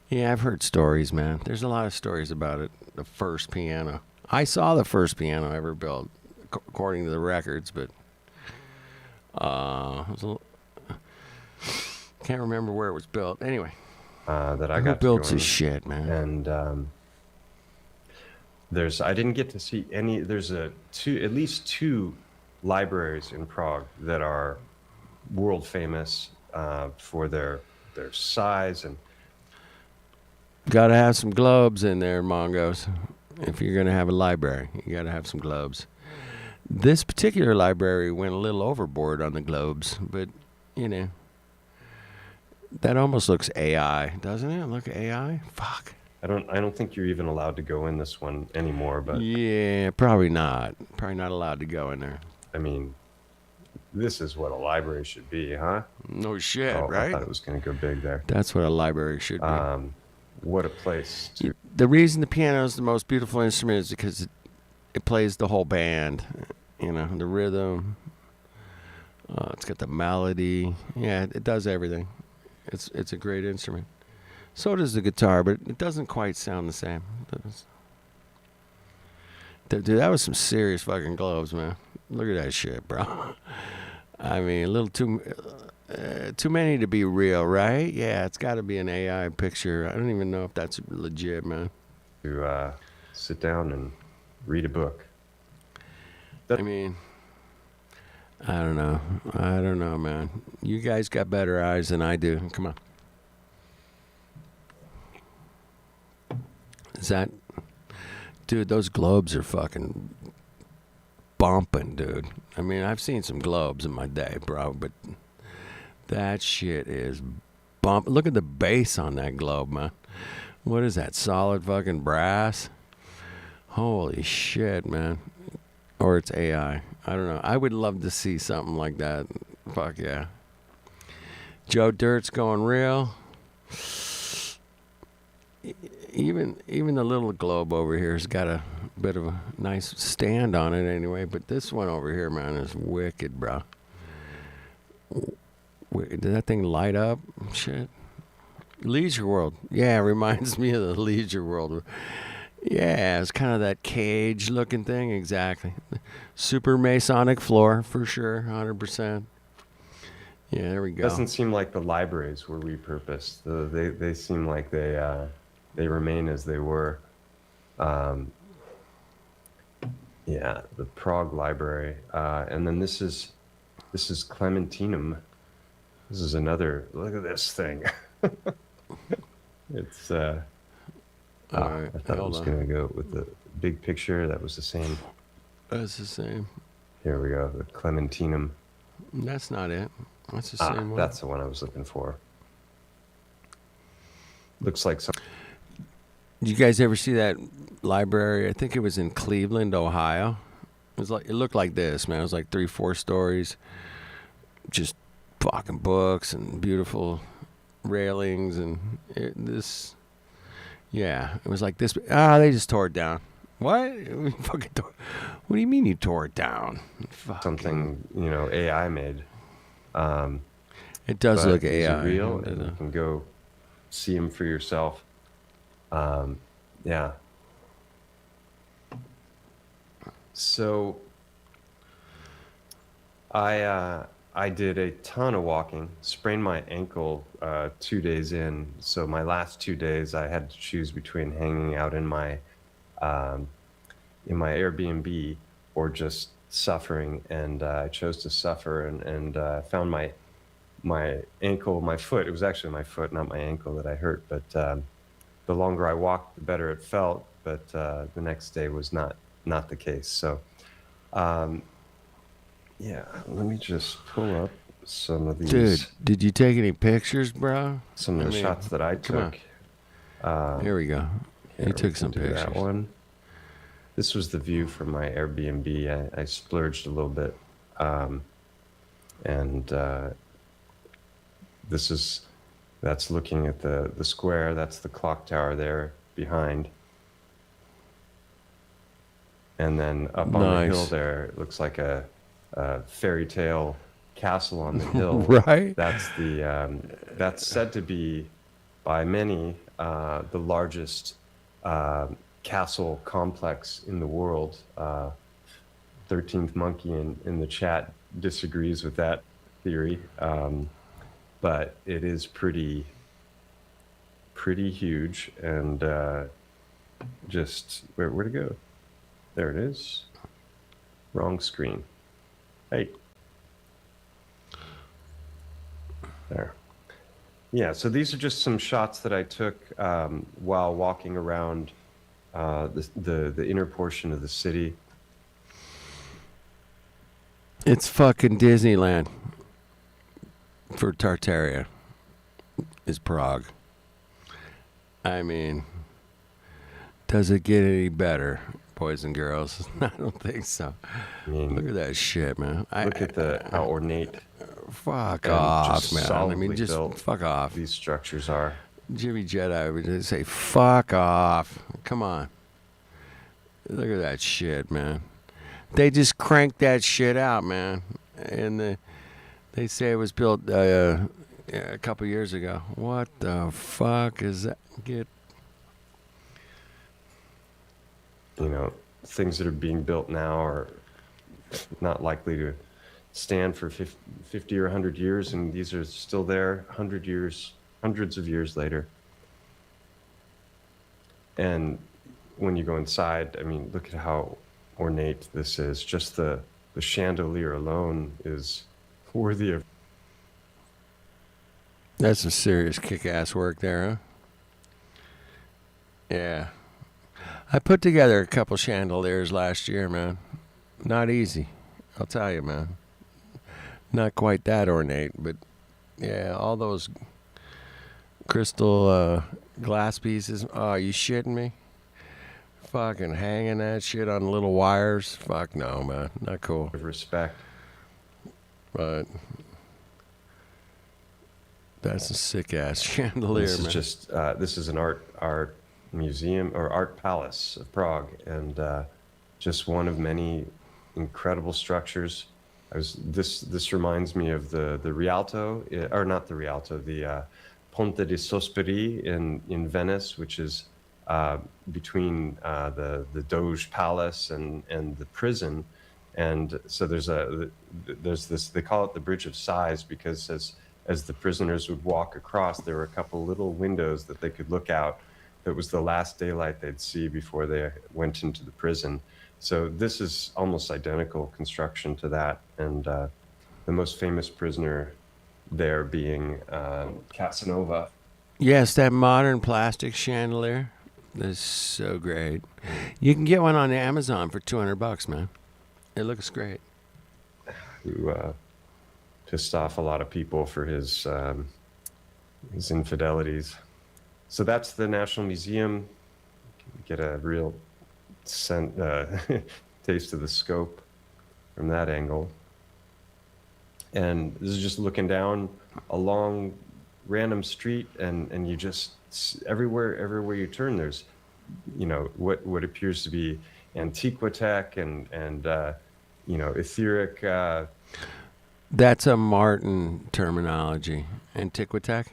Yeah, I've heard stories, man. There's a lot of stories about it. The first piano. I saw the first piano ever built, according to the records, but can't remember where it was built. Anyway, that I who got builds to his shit, man? And I didn't get to see any. There's at least two libraries in Prague that are world famous for their size, and Gotta have some globes in there, Mongos. If you're gonna have a library, you gotta have some globes. This particular library went a little overboard on the globes, but that almost looks AI, doesn't it? Look AI? Fuck. I don't think you're even allowed to go in this one anymore. But yeah, probably not. Probably not allowed to go in there. I mean, this is what a library should be, huh? No shit, Oh, right? I thought it was going to go big there. That's what a library should be. What a place. The reason the piano is the most beautiful instrument is because it plays the whole band. The rhythm. It's got the melody. Yeah, it does everything. It's a great instrument. So does the guitar, but it doesn't quite sound the same. Dude, that was some serious fucking globes, man. Look at that shit, bro. I mean, a little too many to be real, right? Yeah, it's got to be an AI picture. I don't even know if that's legit, man. To sit down and read a book. I mean, I don't know, man. You guys got better eyes than I do. Come on. Is that... Dude, those globes are fucking bumping, dude. I mean, I've seen some globes in my day, bro, but that shit is bump. Look at the base on that globe, man. What is that, solid fucking brass? Holy shit, man. Or it's AI. I don't know. I would love to see something like that. Fuck yeah. Joe Dirt's going real. Even the little globe over here has got a bit of a nice stand on it anyway, but this one over here, man, is wicked, bro. Did that thing light up? Shit. Leisure World. Yeah, it reminds me of the Leisure World. Yeah, it's kind of that cage looking thing. Exactly. Super Masonic floor, for sure. 100%. Yeah, there we go. Doesn't seem like the libraries were repurposed. They seem like they remain as they were. Yeah, the Prague library. And then this is Clementinum. This is another, look at this thing. It's, All right, I thought it was going to go with the big picture. That was the same. That's the same. Here we go, the Clementinum. That's not it. That's the same one. That's the one I was looking for. Looks like some. Did you guys ever see that library? I think it was in Cleveland, Ohio. It looked like this, man. It was like 3-4 stories, just fucking books and beautiful railings and this. Yeah, it was like this. They just tore it down. What? Fucking what do you mean you tore it down? Fucking. Something AI made. It does look is AI. it real, and you can go see them for yourself. Yeah. So I did a ton of walking, sprained my ankle 2 days in. So my last 2 days, I had to choose between hanging out in my Airbnb or just suffering, and I chose to suffer and found my ankle, my foot. It was actually my foot, not my ankle, that I hurt. But the longer I walked, the better it felt. But the next day was not the case. So. Yeah, let me just pull up some of these. Dude, did you take any pictures, bro? Some of the shots that I took. Here we go. You took some pictures. That one. This was the view from my Airbnb. I splurged a little bit. And that's looking at the square. That's the clock tower there behind. And then up on the hill there, it looks like a fairy tale castle on the hill. Right. That's said to be, by many, the largest castle complex in the world. 13th Monkey in the chat disagrees with that theory, but it is pretty huge. And just where'd it go? There it is. Wrong screen. Hey. There. Yeah, so these are just some shots that I took while walking around the inner portion of the city. It's fucking Disneyland for Tartaria. Is Prague. I mean, does it get any better, boys and girls? I don't think so. I mean, look at that shit, man. Look at how ornate. Fuck off, man. I mean, just built fuck off. These structures are. Jimmy Jedi would just say, fuck off. Come on. Look at that shit, man. They just cranked that shit out, man. And they say it was built a couple years ago. What the fuck is that? things that are being built now are not likely to stand for 50 or 100 years, and these are still there hundreds of years later. And when you go inside, I mean, look at how ornate this is. Just the chandelier alone is worthy of. That's some serious kick-ass work there, huh? Yeah. I put together a couple chandeliers last year, man. Not easy, I'll tell you, man. Not quite that ornate, but yeah, all those crystal glass pieces. Oh, you shitting me? Fucking hanging that shit on little wires. Fuck no, man. Not cool. Respect. But that's a sick ass chandelier, This is man. just this is an art museum or art palace of Prague, and just one of many incredible structures. This reminds me of the Rialto, or not the Rialto, the Ponte di Sospiri in Venice, which is between the Doge Palace and the prison. And so there's this, they call it the Bridge of Sighs, because as the prisoners would walk across, there were a couple little windows that they could look out. That was the last daylight they'd see before they went into the prison. So this is almost identical construction to that. And the most famous prisoner there being Casanova. Yes, that modern plastic chandelier. That's so great. You can get one on Amazon for $200, man. It looks great. Who pissed off a lot of people for his infidelities. So that's the National Museum. Get a real taste of the scope from that angle. And this is just looking down a long random street, and you just everywhere you turn, there's what appears to be Antiquitech and etheric. That's a Martin terminology. Antiquitech.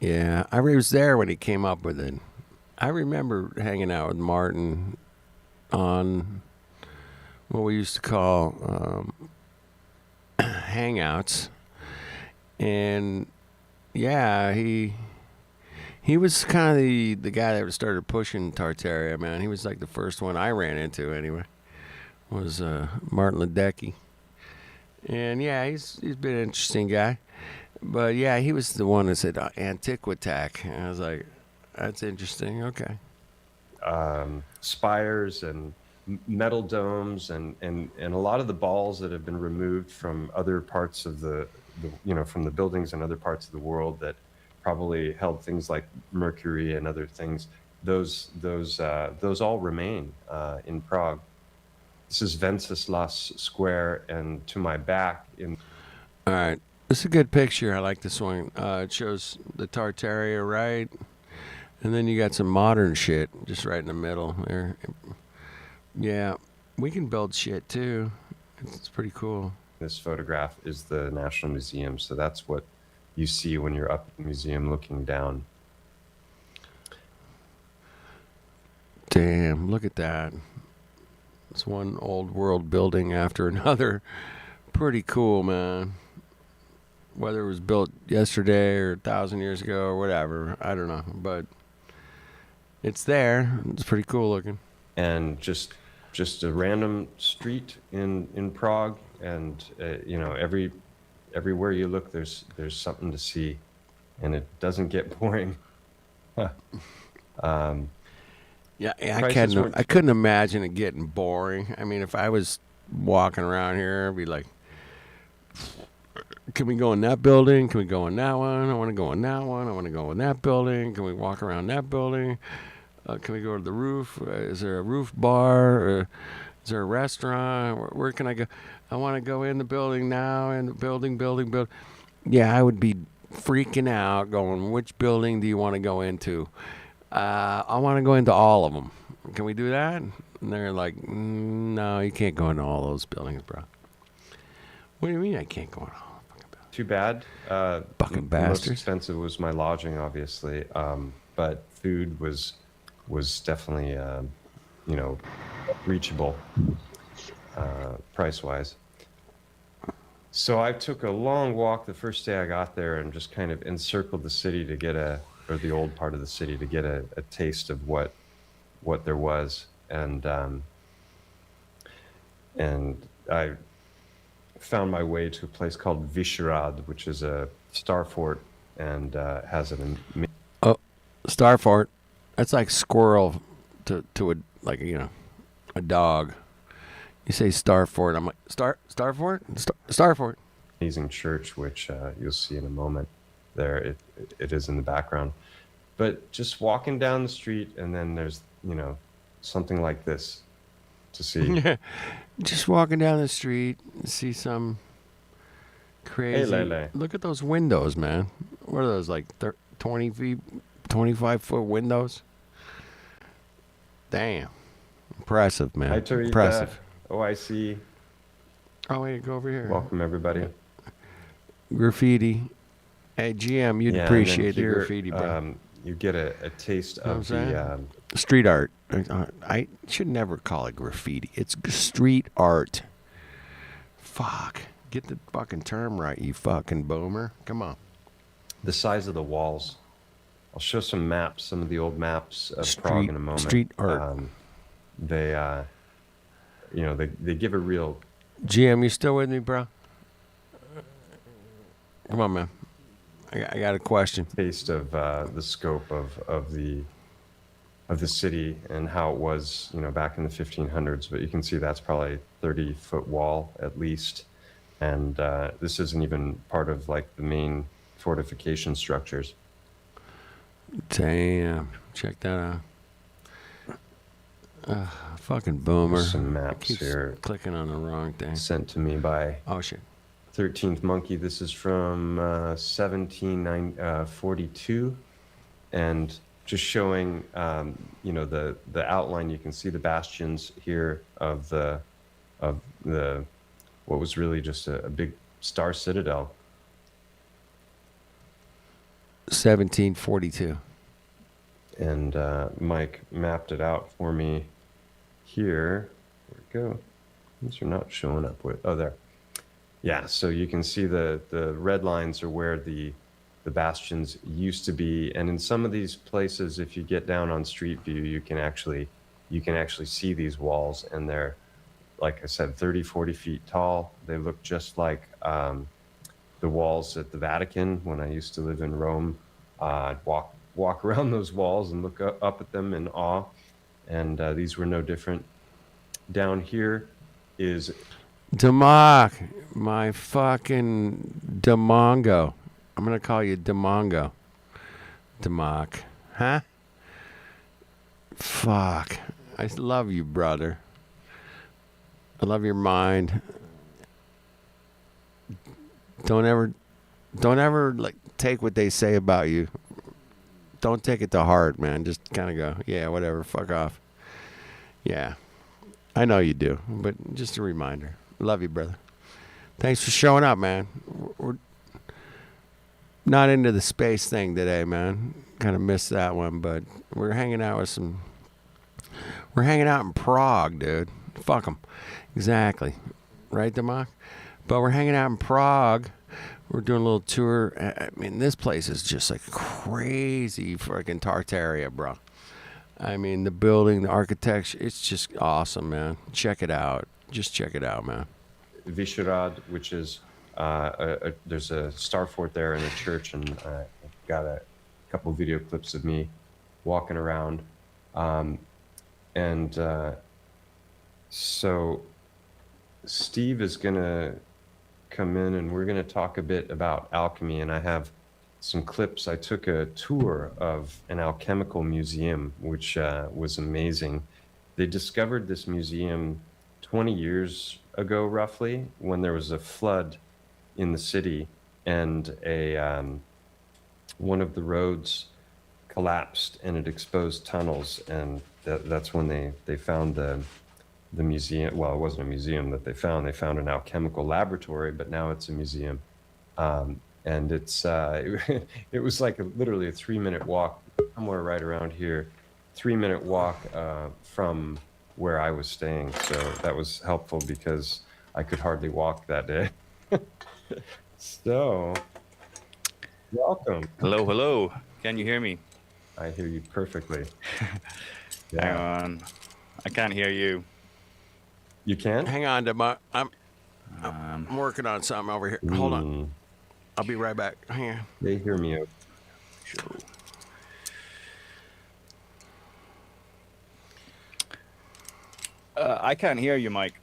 Yeah, I was there when he came up with it. I remember hanging out with Martin on what we used to call hangouts, and yeah, he was kind of the guy that started pushing Tartaria, man. He was like the first one I ran into anyway. Was Martin Ledecky, and yeah, he's been an interesting guy. But yeah, he was the one that said Antiquitech, and I was like, that's interesting. Okay. Spires and metal domes and a lot of the balls that have been removed from other parts of from the buildings and other parts of the world that probably held things like mercury and other things. Those all remain in Prague. This is Wenceslas Square, and to my back All right. This is a good picture. I like this one. It shows the Tartaria, right? And then you got some modern shit just right in the middle there. Yeah, we can build shit too. It's pretty cool. This photograph is the National Museum, so that's what you see when you're up at the museum looking down. Damn, look at that. It's one old world building after another. Pretty cool, man. Whether it was built yesterday or 1,000 years ago or whatever, I don't know. But it's there. It's pretty cool looking. And just a random street in Prague, and everywhere you look, there's something to see, and it doesn't get boring. Yeah, I couldn't imagine it getting boring. I mean, if I was walking around here, I'd be like, can we go in that building? Can we go in that one? I want to go in that one. I want to go in that building. Can we walk around that building? Can we go to the roof? Is there a roof bar? Or is there a restaurant? Where can I go? I want to go in the building now, in the building. Yeah, I would be freaking out going, which building do you want to go into? I want to go into all of them. Can we do that? And they're like, no, you can't go into all those buildings, bro. What do you mean I can't go into all of them? Too bad. Fucking the bastards. most expensive was my lodging, obviously, but food was definitely reachable price-wise. So I took a long walk the first day I got there and just kind of encircled the city to get or the old part of the city to get a taste of what there was. And I found my way to a place called Vyšehrad, which is a star fort and has an Star fort. That's like squirrel to a, like, you know, a dog. You say star fort, I'm like, star fort? Star fort. amazing church, which you'll see in a moment there. It is in the background. But just walking down the street, and then there's, you know, something like this to see. Just walking down the street, see some crazy. Hey, Lele. Look at those windows, man. What are those, like 20 feet, 25-foot windows? Damn. Impressive, man. Hi, Tarita. Impressive. OIC. Oh, wait, go over here. Welcome, everybody. Graffiti. Hey, GM, you'd Yeah, and then appreciate the here, graffiti, bro. You get a taste know of what I'm the Street art. I should never call it graffiti. It's street art. Fuck. Get the fucking term right, you fucking boomer. Come on. the size of the walls. I'll show some maps, some of the old maps of Prague in a moment. Street art. They, you know, they give a real GM, you still with me, bro? Come on, man. I got a question. taste of the scope of the city and how it was, you know, back in the 1500s. But you can see that's probably a 30-foot wall at least, and this isn't even part of like the main fortification structures. Damn. Check that out. Fucking boomer. There's some It maps keeps here clicking on the wrong thing. sent to me by Oh, shit. 13th Monkey. This is from 1742, and just showing, you know, the outline. You can see the bastions here of the what was really just a big star citadel. 1742. And Mike mapped it out for me here. Where'd it go? These are not showing up. Oh, there. Yeah, so you can see the red lines are where the bastions used to be, and in some of these places, if you get down on street view, you can actually see these walls, and they're, like I said, 30, 40 feet tall. They look just like the walls at the Vatican. When I used to live in Rome, I'd walk around those walls and look up at them in awe, and these were no different. Down here is Democ, my fucking Demongo. I'm going to call you Demongo. Democ. Huh? Fuck. I love you, brother. I love your mind. Don't ever like take what they say about you. Don't take it to heart, man. Just kind of go, yeah, whatever, fuck off. Yeah. I know you do, but just a reminder. Love you, brother. Thanks for showing up, man. We're not into the space thing today, man. Kind of missed that one, but we're hanging out in Prague, dude. Fuck them. Exactly. Right, Democ? But we're hanging out in Prague. We're doing a little tour. I mean, this place is just like crazy freaking Tartaria, bro. I mean, the building, the architecture, it's just awesome, man. Check it out. Just check it out, man. Vyšehrad, which is there's a star fort there and a church, and I got a couple video clips of me walking around, and so Steve is gonna come in and we're gonna talk a bit about alchemy, and I have some clips. I took a tour of an alchemical museum, which was amazing. They discovered this museum 20 years ago, roughly, when there was a flood in the city, and one of the roads collapsed and it exposed tunnels, and that's when they found the museum. Well, it wasn't a museum that they found an alchemical laboratory, but now it's a museum. And it's it was like literally a 3-minute walk, somewhere right around here, 3-minute walk from where I was staying. So that was helpful because I could hardly walk that day. So, welcome. Hello, hello. Can you hear me? I hear you perfectly. Hang on. I can't hear you. You can? Hang on, I'm working on something over here. Hold on. I'll be right back. Hang on. They hear me. Sure. I can't hear you, Mike.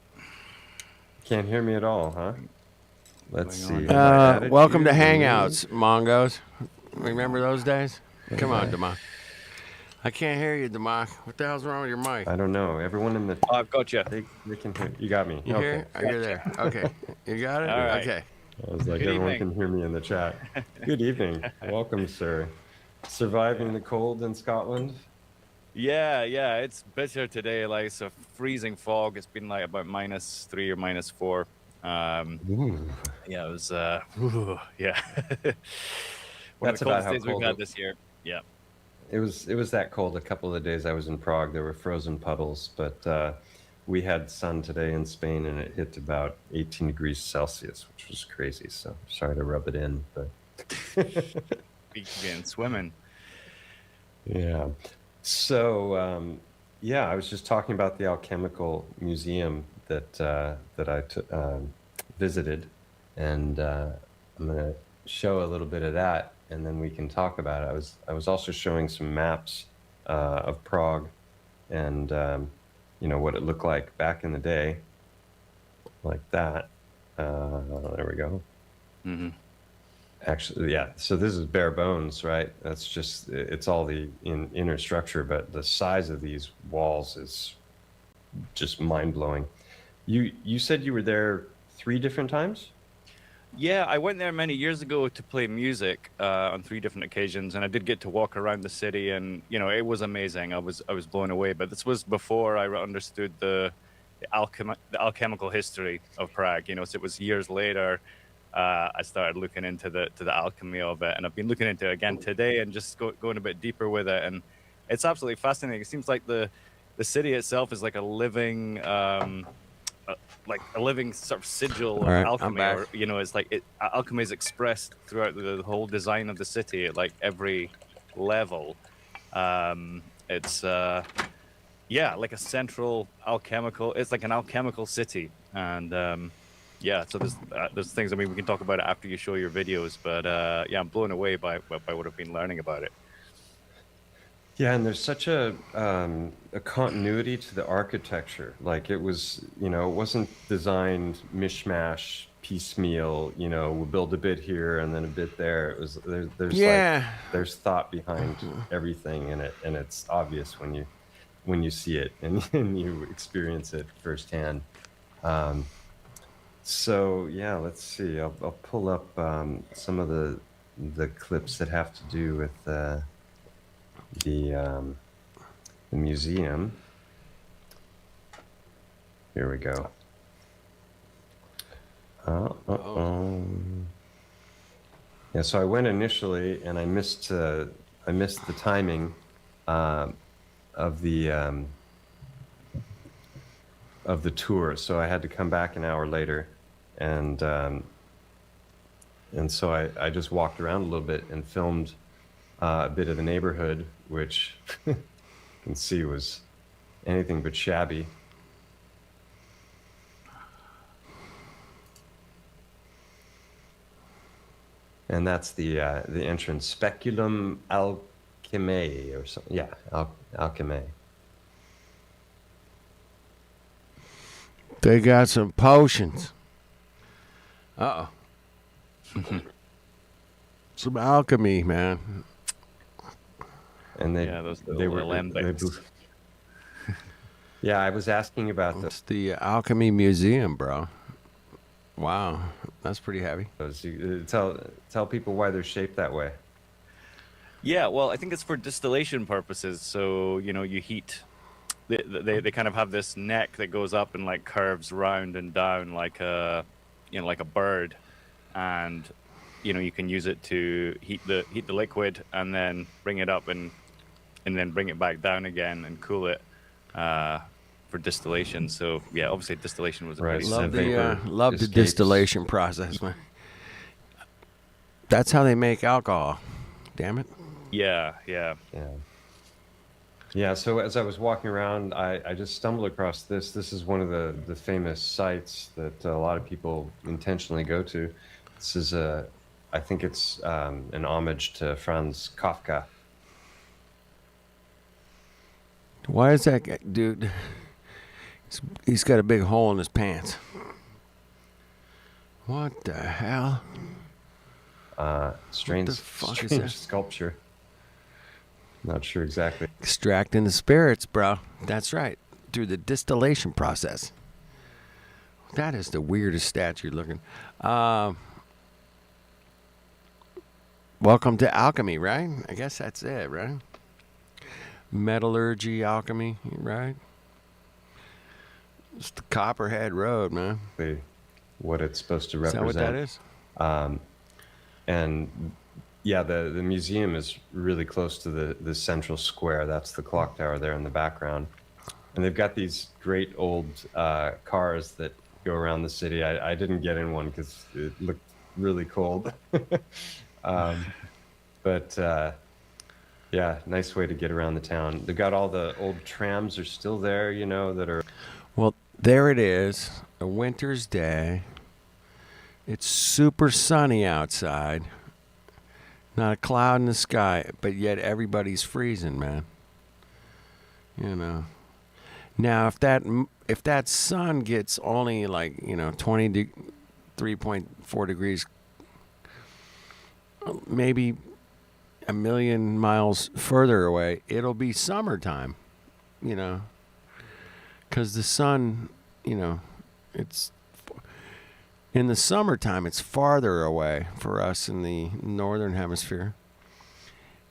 Can't hear me at all, huh? Let's see. Welcome to Hangouts, Mongos. Remember those days? Come on, Demok. I can't hear you, Demok. What the hell's wrong with your mic? I don't know. Everyone in the... Oh, I've got you. They can hear. You got me. You okay. hear? Are you there? Okay. You got it? All right. Okay. I was like, Good everyone evening. can hear me in the chat. Good evening. Welcome, sir. Surviving the cold in Scotland? Yeah, it's bitter today. Like, it's a freezing fog. It's been like about -3 or -4. Yeah, it was, yeah. One That's of the about coldest how days we've cold had it- this year. Yeah. It was that cold a couple of the days I was in Prague. There were frozen puddles, but we had sun today in Spain, and it hit about 18 degrees Celsius, which was crazy. So sorry to rub it in, but Being swimming. yeah. So yeah, I was just talking about the Alchemical Museum that I visited, and I'm gonna show a little bit of that, and then we can talk about it. I was also showing some maps of Prague, and you know what it looked like back in the day, like that. There we go. Mm-hmm. Actually, yeah. So this is bare bones, right? That's just, it's all the inner structure, but the size of these walls is just mind blowing. You said you were there 3 different times? Yeah, I went there many years ago to play music on 3 different occasions, and I did get to walk around the city, and you know it was amazing. I was blown away. But this was before I understood the alchemical history of Prague. You know, so it was years later. I started looking into the alchemy of it, and I've been looking into it again today, and just going a bit deeper with it, and it's absolutely fascinating. It seems like the city itself is like a living. Like a living sort of sigil of All right, I'm alchemy, back. or you know, it's like alchemy is expressed throughout the whole design of the city at like every level. It's yeah, like a central alchemical. It's like an alchemical city, and yeah. So there's things. I mean, we can talk about it after you show your videos, but yeah, I'm blown away by what I've been learning about it. Yeah, and there's such a continuity to the architecture. Like it was, you know, it wasn't designed mishmash, piecemeal. You know, we'll build a bit here and then a bit there. It was there's like there's thought behind everything in it, and it's obvious when you see it and you experience it firsthand. So yeah, let's see. I'll pull up some of the clips that have to do with the museum. Here we go. Yeah, so I went initially, and I missed the timing of the tour, so I had to come back an hour later, and so I just walked around a little bit and filmed a bit of the neighborhood, which you can see was anything but shabby. And that's the entrance, Speculum Alchemy or something. Yeah, Alchemy. They got some potions. Some alchemy, man. And they Yeah, those they were alembics. Yeah, I was asking about It's the Alchemy Museum, bro. Wow, that's pretty heavy. those. Tell people why they're shaped that way. Yeah, well, I think it's for distillation purposes. So you know, you heat. They kind of have this neck that goes up and like curves round and down like a, you know, like a bird, and you know you can use it to heat the liquid and then bring it up and then bring it back down again and cool it for distillation. So yeah, obviously distillation was a Right. pretty Love simple. love the escapes. distillation process, man. That's how they make alcohol. Damn it. Yeah. Yeah. Yeah, so as I was walking around, I just stumbled across this. This is one of the famous sites that a lot of people intentionally go to. This is I think it's an homage to Franz Kafka. Why is that guy, dude? He's got a big hole in his pants. What the hell? Strange, fuck is strange that? sculpture. Not sure exactly. Extracting the spirits, bro. That's right. Through the distillation process. That is the weirdest statue looking. Welcome to alchemy, right? I guess that's it, right? Metallurgy, alchemy, right? It's the Copperhead Road, man. What it's supposed to Is represent. that what that is? And yeah, the museum is really close to the central square. That's the clock tower there in the background. And they've got these great old cars that go around the city. I didn't get in one because it looked really cold. But yeah, nice way to get around the town. They've got all the old trams are still there, you know, that are... Well, there it is. A winter's day. It's super sunny outside. Not a cloud in the sky, but yet everybody's freezing, man. You know. Now, if that sun gets only like, 3.4 degrees, maybe a million miles further away, it'll be summertime, because the sun, it's in the summertime, it's farther away for us in the northern hemisphere.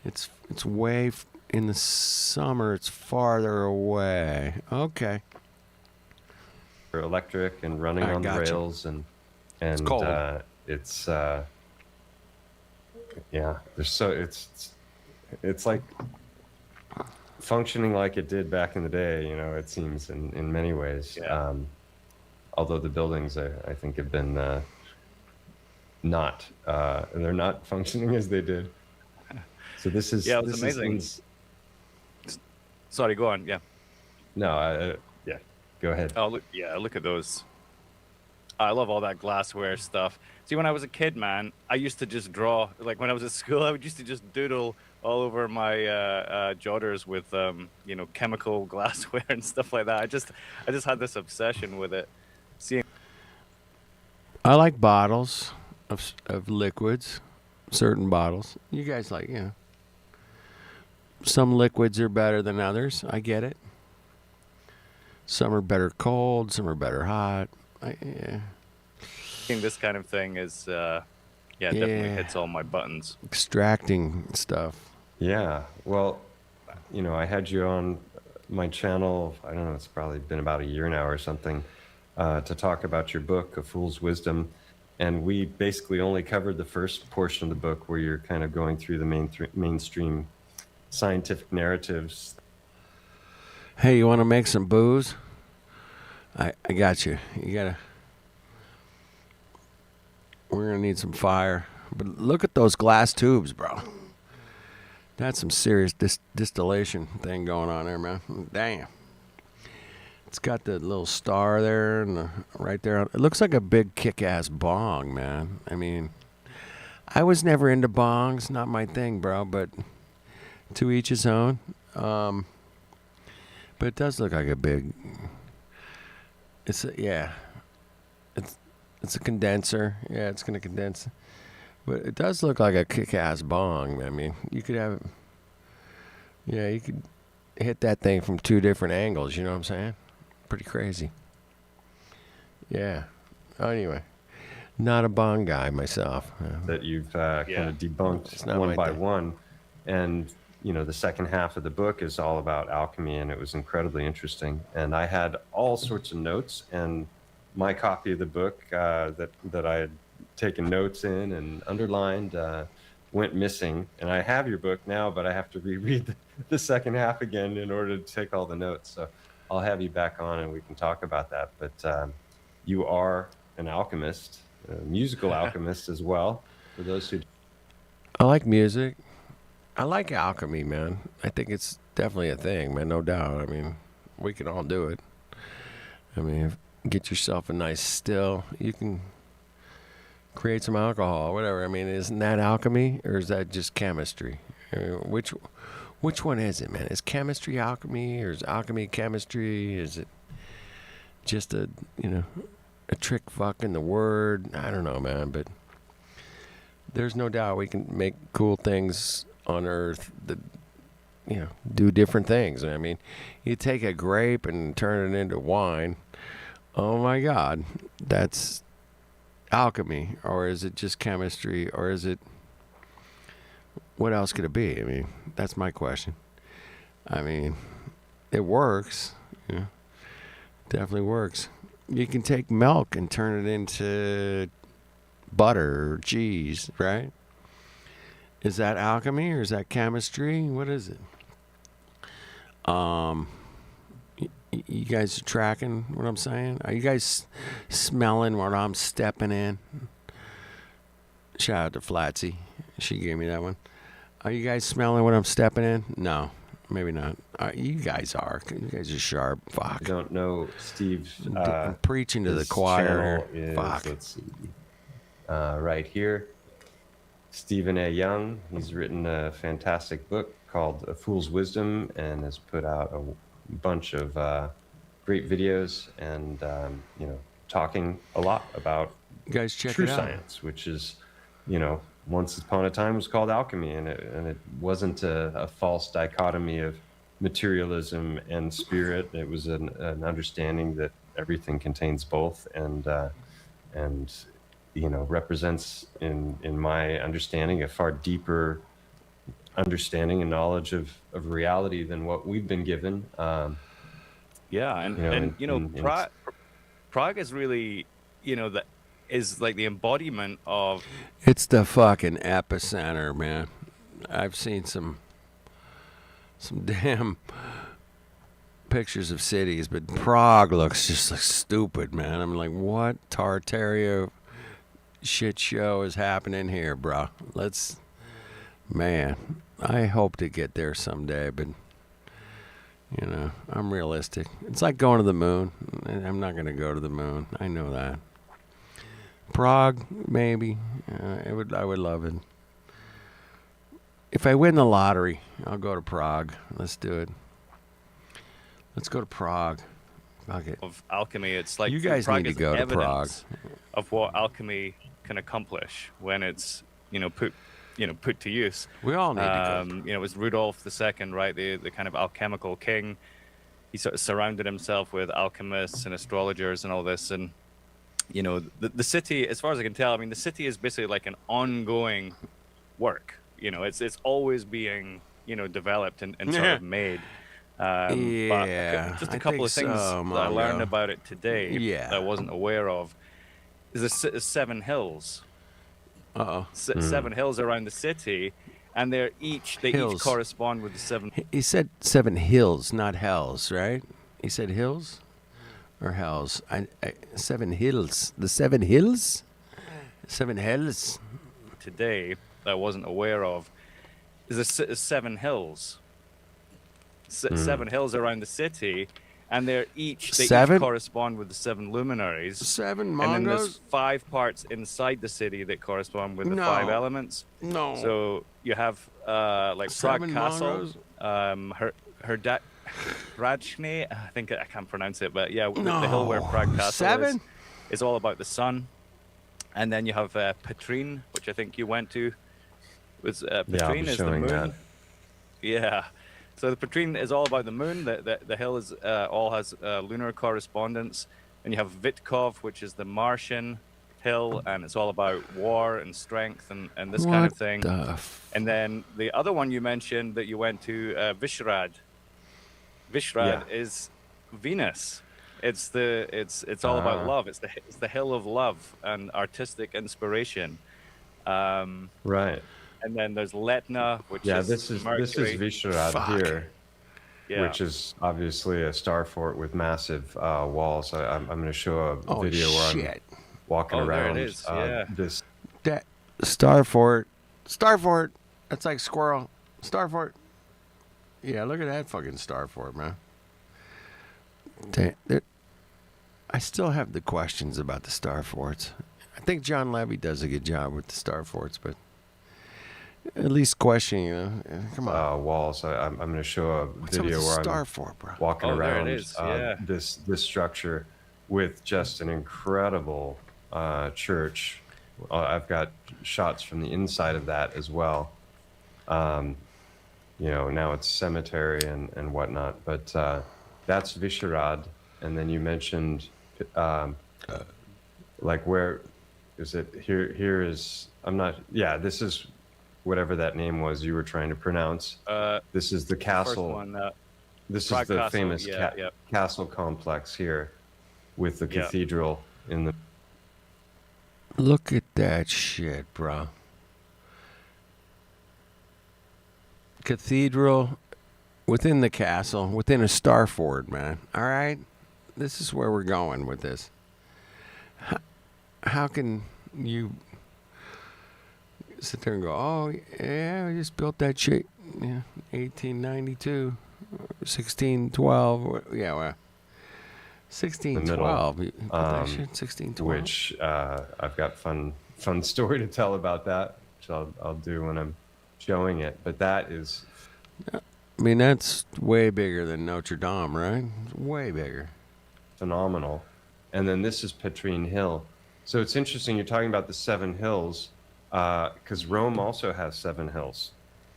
It's way in the summer, it's farther away. Okay. They're electric and running I on the gotcha. rails, and It's cold. It's yeah. It's like functioning like it did back in the day. It seems in many ways. Yeah. Although the buildings, I think, have been they're not functioning as they did. So this is Yeah, it was amazing. Sorry, go on. Yeah. No, yeah. Go ahead. Oh, look at those. I love all that glassware stuff. See, when I was a kid, man, I used to just draw. Like when I was at school, I used to just doodle all over my jotters with, chemical glassware and stuff like that. I just had this obsession with it. Seeing. I like bottles of liquids, certain bottles. You guys like, some liquids are better than others. I get it. Some are better cold, some are better hot. Seeing this kind of thing is, definitely hits all my buttons. Extracting stuff. Yeah. Well, I had you on my channel, I don't know, it's probably been about a year now or something, to talk about your book, A Fool's Wisdom. And we basically only covered the first portion of the book where you're kind of going through the mainstream scientific narratives. Hey, you want to make some booze? I got you. We're going to need some fire. But look at those glass tubes, bro. That's some serious distillation thing going on there, man. Damn. It's got the little star there and right there. It looks like a big kick-ass bong, man. I mean, I was never into bongs. Not my thing, bro, but to each his own. But it does look like a big... It's a condenser. Yeah, it's going to condense. But it does look like a kick-ass bong. I mean, you could have... Yeah, you could hit that thing from two different angles, you know what I'm saying? Pretty crazy. Yeah. Anyway, not a bong guy myself. That you've kind of debunked not one my by thing. one. And, the second half of the book is all about alchemy, and it was incredibly interesting. And I had all sorts of notes, and my copy of the book that I had taken notes in and underlined went missing. And I have your book now, but I have to reread the second half again in order to take all the notes. So I'll have you back on and we can talk about that. But you are an alchemist, a musical alchemist as well. For those who I like music. I like alchemy, man. I think it's definitely a thing, man. No doubt. I mean, we can all do it. I mean, get yourself a nice still. You can create some alcohol, whatever. I mean, isn't that alchemy or is that just chemistry? I mean, which one is it, man? Is chemistry alchemy or is alchemy chemistry? Is it just a trick fuck in the word? I don't know, man, but there's no doubt we can make cool things on Earth that, do different things. I mean, you take a grape and turn it into wine. Oh my God, that's alchemy. Or is it just chemistry? Or is it, what else could it be? I mean, that's my question. I mean, it works. Definitely works. You can take milk and turn it into butter or cheese, right? Is that alchemy or is that chemistry? What is it? You guys are tracking what I'm saying? Are you guys smelling what I'm stepping in? Shout out to Flatsy. She gave me that one. Are you guys smelling what I'm stepping in? No, maybe not. You guys are. You guys are sharp. Fuck. I don't know, Steve. I'm preaching to the choir. Fuck. Let's see. Right here, Stephen A. Young. He's written a fantastic book called A Fool's Wisdom and has put out a bunch of great videos and talking a lot about You guys check true it out. science, which is once upon a time was called alchemy, and it wasn't a false dichotomy of materialism and spirit. It was an understanding that everything contains both, and represents in my understanding a far deeper understanding and knowledge of reality than what we've been given. Prague is really, that is like the embodiment of. It's the fucking epicenter, man. I've seen some damn pictures of cities, but Prague looks just like stupid, man. I'm like, what Tartarian shit show is happening here, bro? Man, I hope to get there someday, but I'm realistic. It's like going to the moon. I'm not going to go to the moon. I know that. Prague, maybe. I would love it. If I win the lottery, I'll go to Prague. Let's do it. Let's go to Prague. Fuck it. Of alchemy, it's like You guys Prague need to is go to evidence of what alchemy can accomplish when it's put to use. We all need to go. It was Rudolph II, right? The kind of alchemical king. He sort of surrounded himself with alchemists and astrologers and all this. And, the city, as far as I can tell, I mean, the city is basically like an ongoing work. It's always being, developed and sort of made. But just a couple of things that I learned about it today that I wasn't aware of is the 7 hills. Seven hills around the city, and they each correspond with the 7. He said 7 hills, not hells, right? He said hills or hells. 7 hills. The 7 hills? 7 hells. Today, that I wasn't aware of, is the 7 hills. 7 hills around the city, and they each correspond with the 7 luminaries. 7 Mongos? And then there's 5 parts inside the city that correspond with the 5 elements. No. So you have like Prague Castle, Rajne, I think I can't pronounce it, but yeah, the hill where Prague Castle is all about the sun. And then you have Petrine, which I think you went to. Petrine is the moon. That. Yeah. So the Petrine is all about the moon. The hill is all has lunar correspondence. And you have Vitkov, which is the Martian hill, and it's all about war and strength and this kind of thing. And then the other one you mentioned that you went to, Vishrad. Vishrad is Venus. It's all about love. It's the hill of love and artistic inspiration. Right. And then there's Letna, which is this is Mercury. Vishrad here. Yeah. which is obviously a star fort with massive walls. I'm going to show a Oh, video where shit. I'm walking Oh, there it around is, yeah. this. That Starfort. Starfort. That's like squirrel. Starfort. Yeah, look at that fucking Starfort, man. I still have the questions about the Starforts. I think John Levy does a good job with the Starforts, but at least questioning, come on. Walls. I'm going to show a What's up with video the where I'm Starfort, bro? walking Oh, there it around is, yeah. this structure with just an incredible church. I've got shots from the inside of that as well. Now it's cemetery and whatnot, but that's Vyšehrad. And then you mentioned, like, where is it? Here is, this is whatever that name was you were trying to pronounce. This is the castle. First one, this Prague is the Castle, famous yeah. castle complex here with the Yeah. cathedral in the. Look at that shit, bro. Cathedral within the castle, within a Starfort, man. All right? This is where we're going with this. How can you sit there and go, oh, yeah, we just built that shit, 1892, 1612. Yeah, well, 1612. You built that shit, 1612. Which I've got fun story to tell about that, which I'll do when I'm showing it. But that is, I mean, that's way bigger than Notre Dame, right? It's way bigger. phenomenal. And then this is Petrine Hill. So it's interesting you're talking about the 7 hills, because Rome also has 7 hills,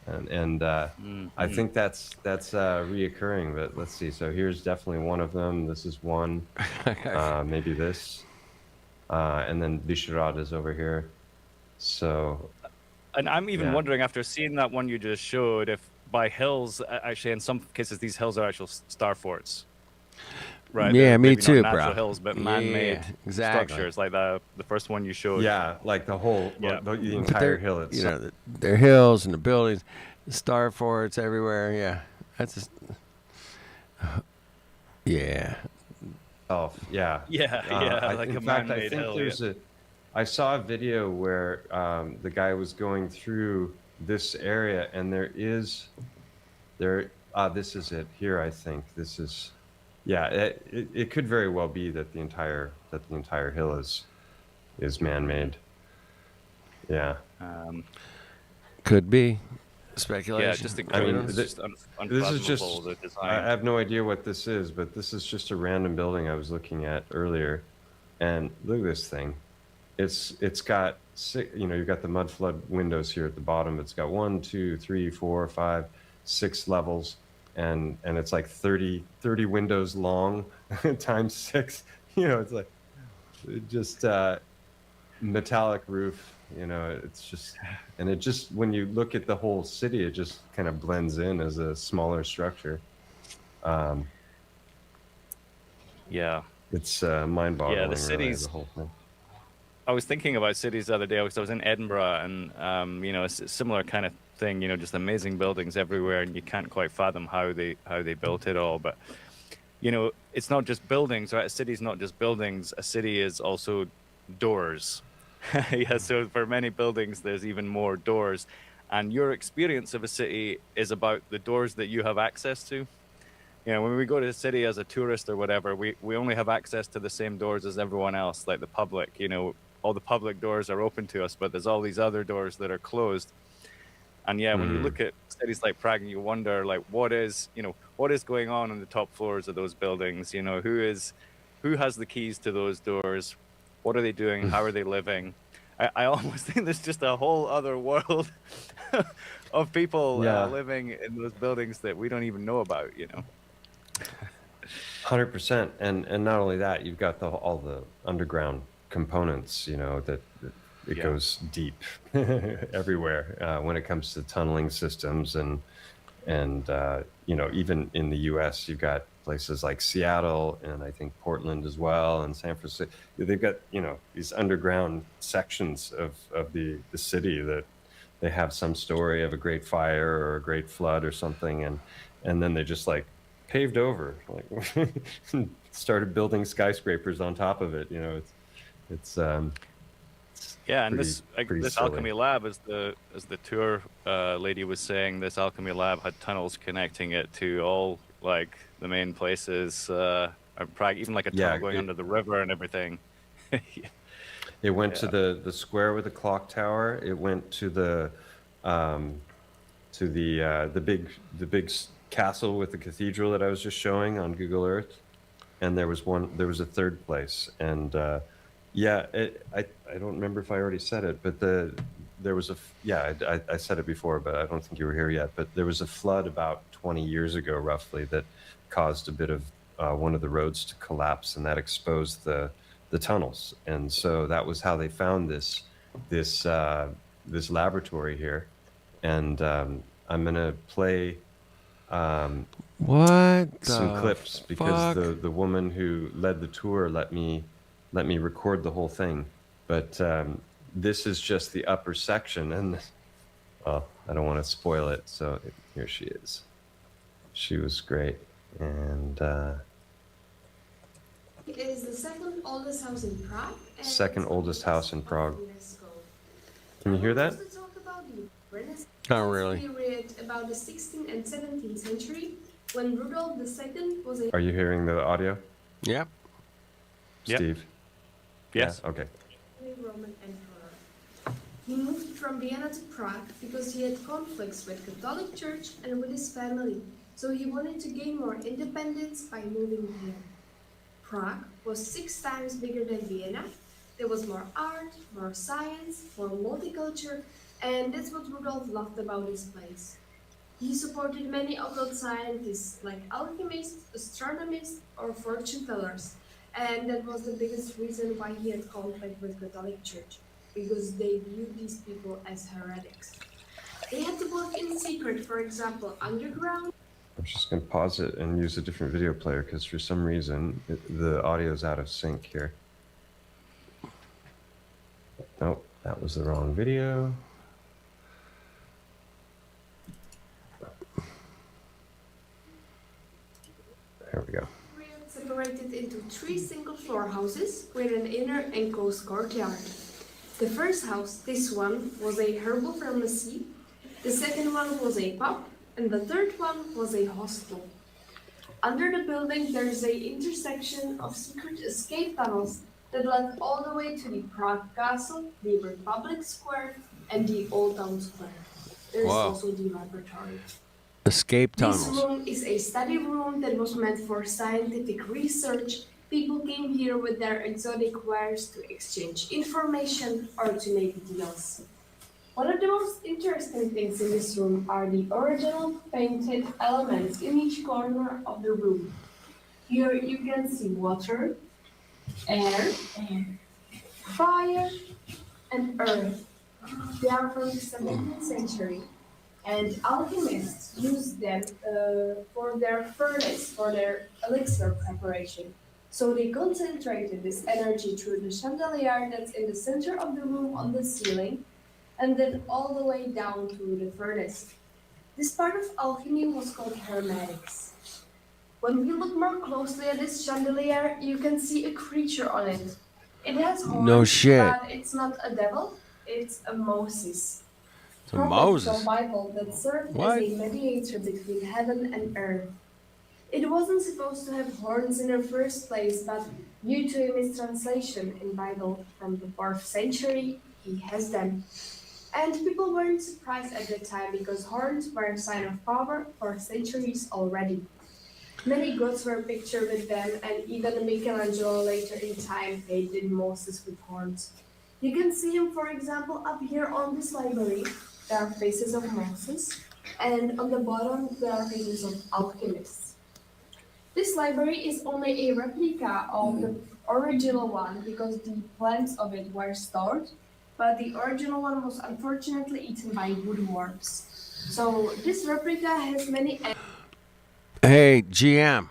and I think that's reoccurring. But let's see. So here's definitely one of them. This is one. Maybe this, and then Vyšehrad is over here. So, And I'm even wondering, after seeing that one you just showed, if by hills, actually, in some cases, these hills are actual star forts. Right. Yeah, They're me maybe too, not natural bro. hills, but Yeah, man-made exactly. structures, like the first one you showed. yeah, like the whole, Yeah. the entire hill itself. Their hills and the buildings, the star forts everywhere. Yeah, that's just, yeah. Yeah. Yeah, like in a fact, I man-made think hill. there's I saw a video where the guy was going through this area, and this is it here. I think this is, it could very well be that the entire hill is man-made. Yeah. Could be speculation. Yeah, just I incredible. mean, It's this just is just, unfathomable, the design. I have no idea what this is, but this is just a random building I was looking at earlier. And look at this thing. It's got you've got the mud flood windows here at the bottom. It's got 1, 2, 3, 4, 5, 6 levels, and it's like 30 windows long times 6. It's like just metallic roof. It's just, and it just, when you look at the whole city, it just kind of blends in as a smaller structure. Yeah. It's mind-boggling. Yeah, the really, cities. the whole thing. I was thinking about cities the other day because I was in Edinburgh, and it's a similar kind of thing. Just amazing buildings everywhere, and you can't quite fathom how they built it all. But it's not just buildings, right? A city's not just buildings. A city is also doors. Yeah. So for many buildings, there's even more doors, and your experience of a city is about the doors that you have access to. When we go to the city as a tourist or whatever, we only have access to the same doors as everyone else, like the public. All the public doors are open to us, but there's all these other doors that are closed. And when you look at cities like Prague, and you wonder, like, what is going on the top floors of those buildings? Who has the keys to those doors? What are they doing? How are they living? I almost think there's just a whole other world of people living in those buildings that we don't even know about. 100%, and not only that, you've got all the underground components, that it goes deep everywhere when it comes to tunneling systems, and even in the U.S. you've got places like Seattle, and I think Portland as well, and San Francisco. They've got these underground sections of the city that they have some story of a great fire or a great flood or something, and then they just like paved over, like started building skyscrapers on top of it. You know, it's Yeah, and pretty this silly. alchemy lab, as the tour lady was saying, this alchemy lab had tunnels connecting it to all like the main places. Prague, even like a tunnel going under the river and everything. It went to the square with the clock tower. It went to the big castle with the cathedral that I was just showing on Google Earth. And there was a third place. And I don't remember if I already said it, but there was I said it before, but I don't think you were here yet. But there was a flood about 20 years ago, roughly, that caused a bit of one of the roads to collapse, and that exposed the tunnels. And so that was how they found this laboratory here. And I'm gonna play some clips because the woman who led the tour let me record the whole thing. But this is just the upper section, and I don't want to spoil it. So here she is. She was great, and it is the second oldest house in Prague. Second oldest house in Prague. Can you hear that? Not really. Period about the 16th and 17th century, when Rudolf II was a Are you hearing the audio? Yep. Steve? Yes. Yeah? Okay. Roman emperor. He moved from Vienna to Prague because he had conflicts with Catholic Church and with his family, so he wanted to gain more independence by moving here. Prague was 6 times bigger than Vienna. There was more art, more science, more multicultural, and that's what Rudolf loved about this place. He supported many occult scientists like alchemists, astronomers, or fortune tellers, and that was the biggest reason why he had conflict with Catholic Church, because they viewed these people as heretics. They had to work in secret, for example, underground. I'm just going to pause it and use a different video player because for some reason the audio is out of sync here. Nope, that was the wrong video. There we go. Separated into 3 single-floor houses with an inner enclosed courtyard. The first house, this one, was a herbal pharmacy. The second one was a pub, and the third one was a hostel. Under the building, there is an intersection of secret escape tunnels that led all the way to the Prague Castle, the Republic Square, and the Old Town Square. There is also the laboratory. Escape tunnels. This room is a study room that was meant for scientific research. People came here with their exotic wares to exchange information or to make deals. One of the most interesting things in this room are the original painted elements in each corner of the room. Here you can see water, air, fire, and earth. They are from the 17th century, and alchemists used them for their furnace, for their elixir preparation. So they concentrated this energy through the chandelier that's in the center of the room on the ceiling, and then all the way down to the furnace. This part of alchemy was called hermetics. When we look more closely at this chandelier, you can see a creature on it. It has horns, No shit. but it's not a devil, it's a Moses. It's a Moses. From Bible that served What? as a mediator between heaven and earth. It wasn't supposed to have horns in the first place, but due to a mistranslation in Bible from the 4th century, he has them. And people weren't surprised at the time because horns were a sign of power for centuries already. Many gods were pictured with them, and even Michelangelo later in time painted Moses with horns. You can see him, for example, up here on this library. There are faces of Moses, and on the bottom there are faces of alchemists. This library is only a replica of the original one because the plans of it were stored, but the original one was unfortunately eaten by woodworms. So this replica has many... Hey, GM.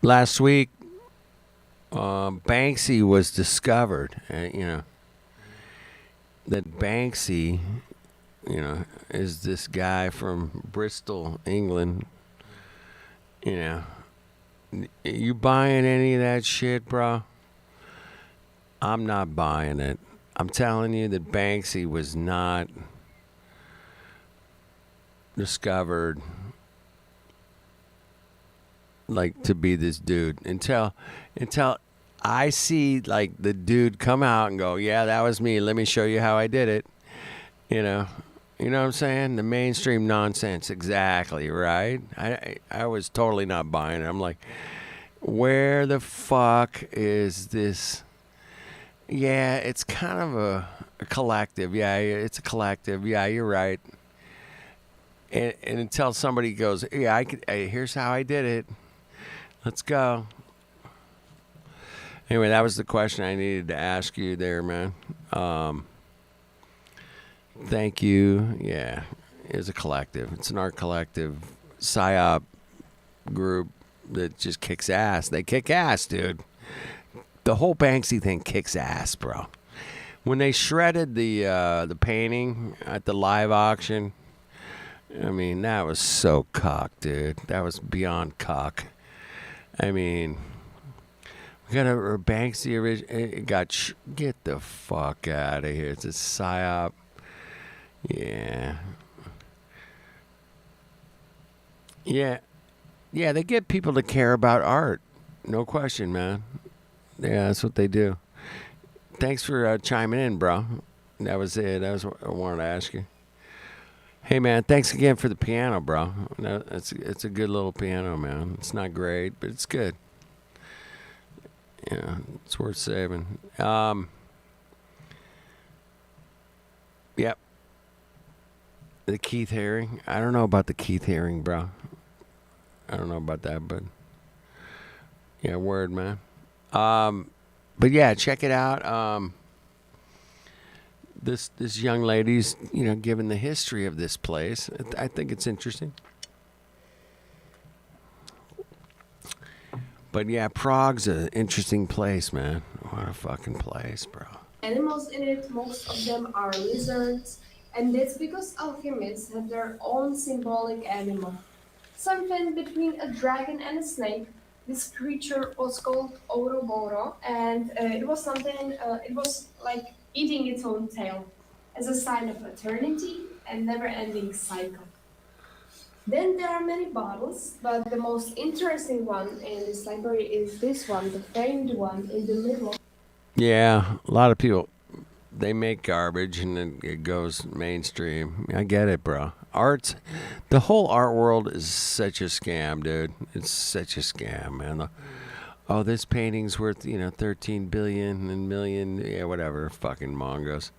Last week, Banksy was discovered. You know, that Banksy is this guy from Bristol, England. You buying any of that shit, bro? I'm not buying it. I'm telling you that Banksy was not discovered like to be this dude until I see like the dude come out and go, yeah, that was me. Let me show you how I did it. You know what I'm saying? The mainstream nonsense. Exactly, right? I was totally not buying it. I'm like, where the fuck is this? Yeah, it's kind of a collective. Yeah, it's a collective. Yeah, you're right. And until somebody goes, yeah, here's how I did it. Let's go. Anyway, that was the question I needed to ask you there, man. Thank you. Yeah, it's a collective. It's an art collective psyop group that just kicks ass. They kick ass, dude. The whole Banksy thing kicks ass, bro. When they shredded the painting at the live auction, I mean, that was so cock, dude. That was beyond cock. I mean, we got a Banksy original. Get the fuck out of here. It's a psyop. Yeah. Yeah. Yeah, they get people to care about art. No question, man. Yeah, that's what they do. Thanks for chiming in, bro. That was it. That was what I wanted to ask you. Hey, man, thanks again for the piano, bro. No, it's a good little piano, man. It's not great, but it's good. Yeah, it's worth saving. Yep. The Keith Haring. I don't know about the Keith Haring, bro. I don't know about that, but yeah, word, man. But yeah, check it out. This young lady's, given the history of this place. I think it's interesting. But yeah, Prague's an interesting place, man. What a fucking place, bro. Animals in it, most of them are lizards, and that's because alchemists have their own symbolic animal. Something between a dragon and a snake. This creature was called Oroboro, and it was like eating its own tail as a sign of eternity and never-ending cycle. Then there are many bottles, but the most interesting one in this library is this one, the framed one in the middle. Yeah, a lot of people, they make garbage and then it goes mainstream. I get it, bro. The whole art world is such a scam, dude. It's such a scam, man. This painting's worth, 13 billion and million, yeah, whatever, fucking mongos.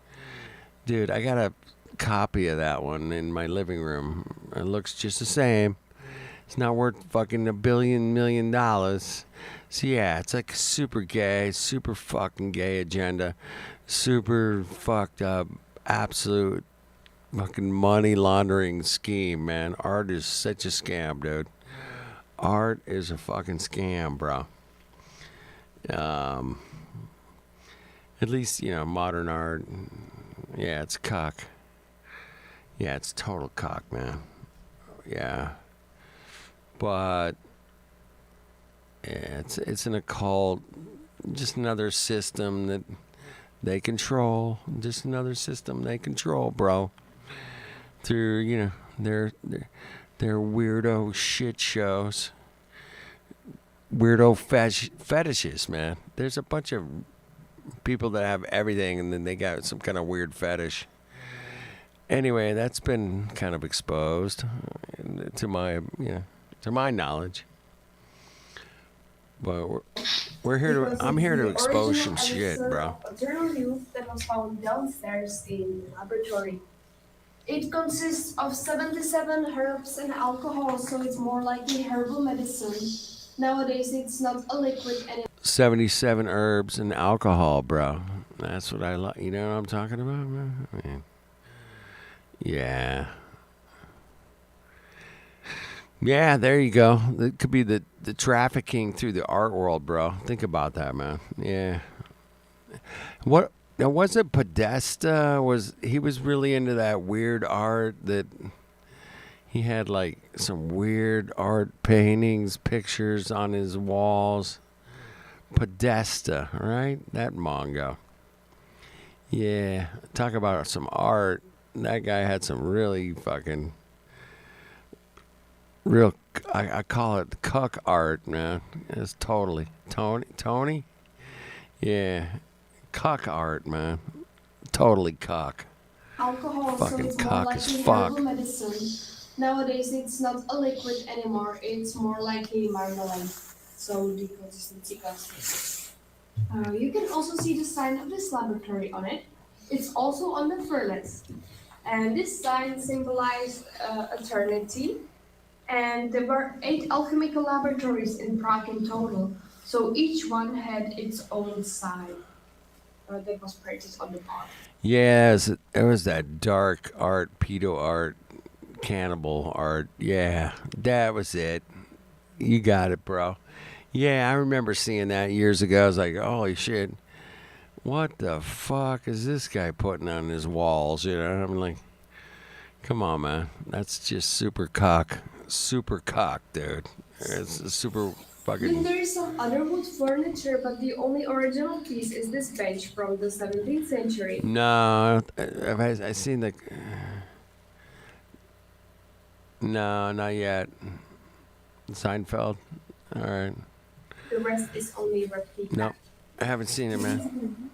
Dude, I got a copy of that one in my living room. It looks just the same. It's not worth fucking $1 million. So yeah, it's like super gay, super fucking gay agenda, super fucked up, absolute fucking money laundering scheme, man. Art is such a scam, dude. Art is a fucking scam, bro. At least, modern art. Yeah, it's cock. Yeah, it's total cock, man. Yeah. But yeah, it's an occult, just another system that they control. Just another system they control, bro. Through, their weirdo shit shows. Weirdo fetishes, man. There's a bunch of people that have everything and then they got some kind of weird fetish. Anyway, that's been kind of exposed to my knowledge. But we're here to. I'm here to expose some shit, bro. Journal youth that was found downstairs in the laboratory. It consists of 77 herbs and alcohol, so it's more like a herbal medicine. Nowadays, it's not a liquid anymore. 77 herbs and alcohol, bro. That's what I like. You know what I'm talking about, man? I mean, yeah. Yeah, there you go. It could be the trafficking through the art world, bro. Think about that, man. Yeah. What Now, was it Podesta? He was really into that weird art that he had like some weird art paintings, pictures on his walls. Podesta, right? That Mongo. Yeah, talk about some art. That guy had some really fucking real. I call it cuck art, man. It's totally Tony. Yeah, cuck art, man. Totally cuck. Alcohol, so Fucking it's more cock like as a fuck. herbal medicine. Nowadays, it's not a liquid anymore. It's more like a marmalade. So the consistency comes. You can also see the sign of this laboratory on it. It's also on the furnace. And this sign symbolized eternity. And there were 8 alchemical laboratories in Prague in total. So each one had its own sign that was printed on the bar. Yes, it was that dark art, pedo art, cannibal art. Yeah, that was it. You got it, bro. Yeah, I remember seeing that years ago. I was like, holy shit, what the fuck is this guy putting on his walls? You know, I'm like, come on, man. That's just super cock, dude. It's a super Then fucking. there is some other wood furniture, but the only original piece is this bench from the 17th century. No, have I seen the. No, not yet. Seinfeld. All right. The rest is only replica. No, I haven't seen it, man.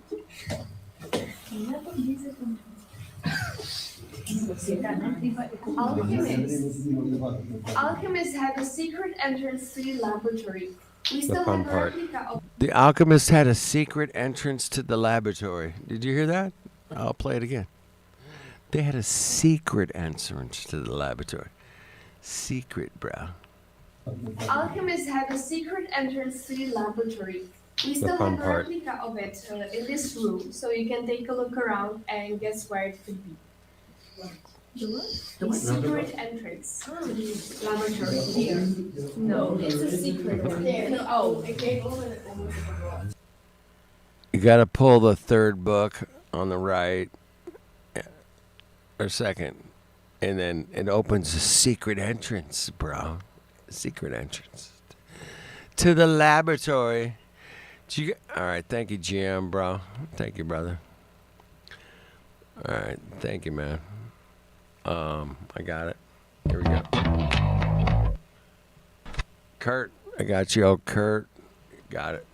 Alchemists had a secret entrance to the laboratory. We still fun have a part. replica of The alchemist had a secret entrance to the laboratory. Did you hear that? I'll play it again. They had a secret entrance to the laboratory. Secret, bro. Alchemists had a secret entrance to the laboratory. We still fun have a part. replica of it in this room, so you can take a look around and guess where it could be. The secret entrance to the laboratory here. No, it's a secret there. No, oh, okay. You got to pull the third book on the right or second, and then it opens a secret entrance, bro. Secret entrance to the laboratory. All right, thank you, GM, bro. Thank you, brother. All right, thank you, man. I got it. Here we go. Kurt, I got you. Oh, Kurt, got it.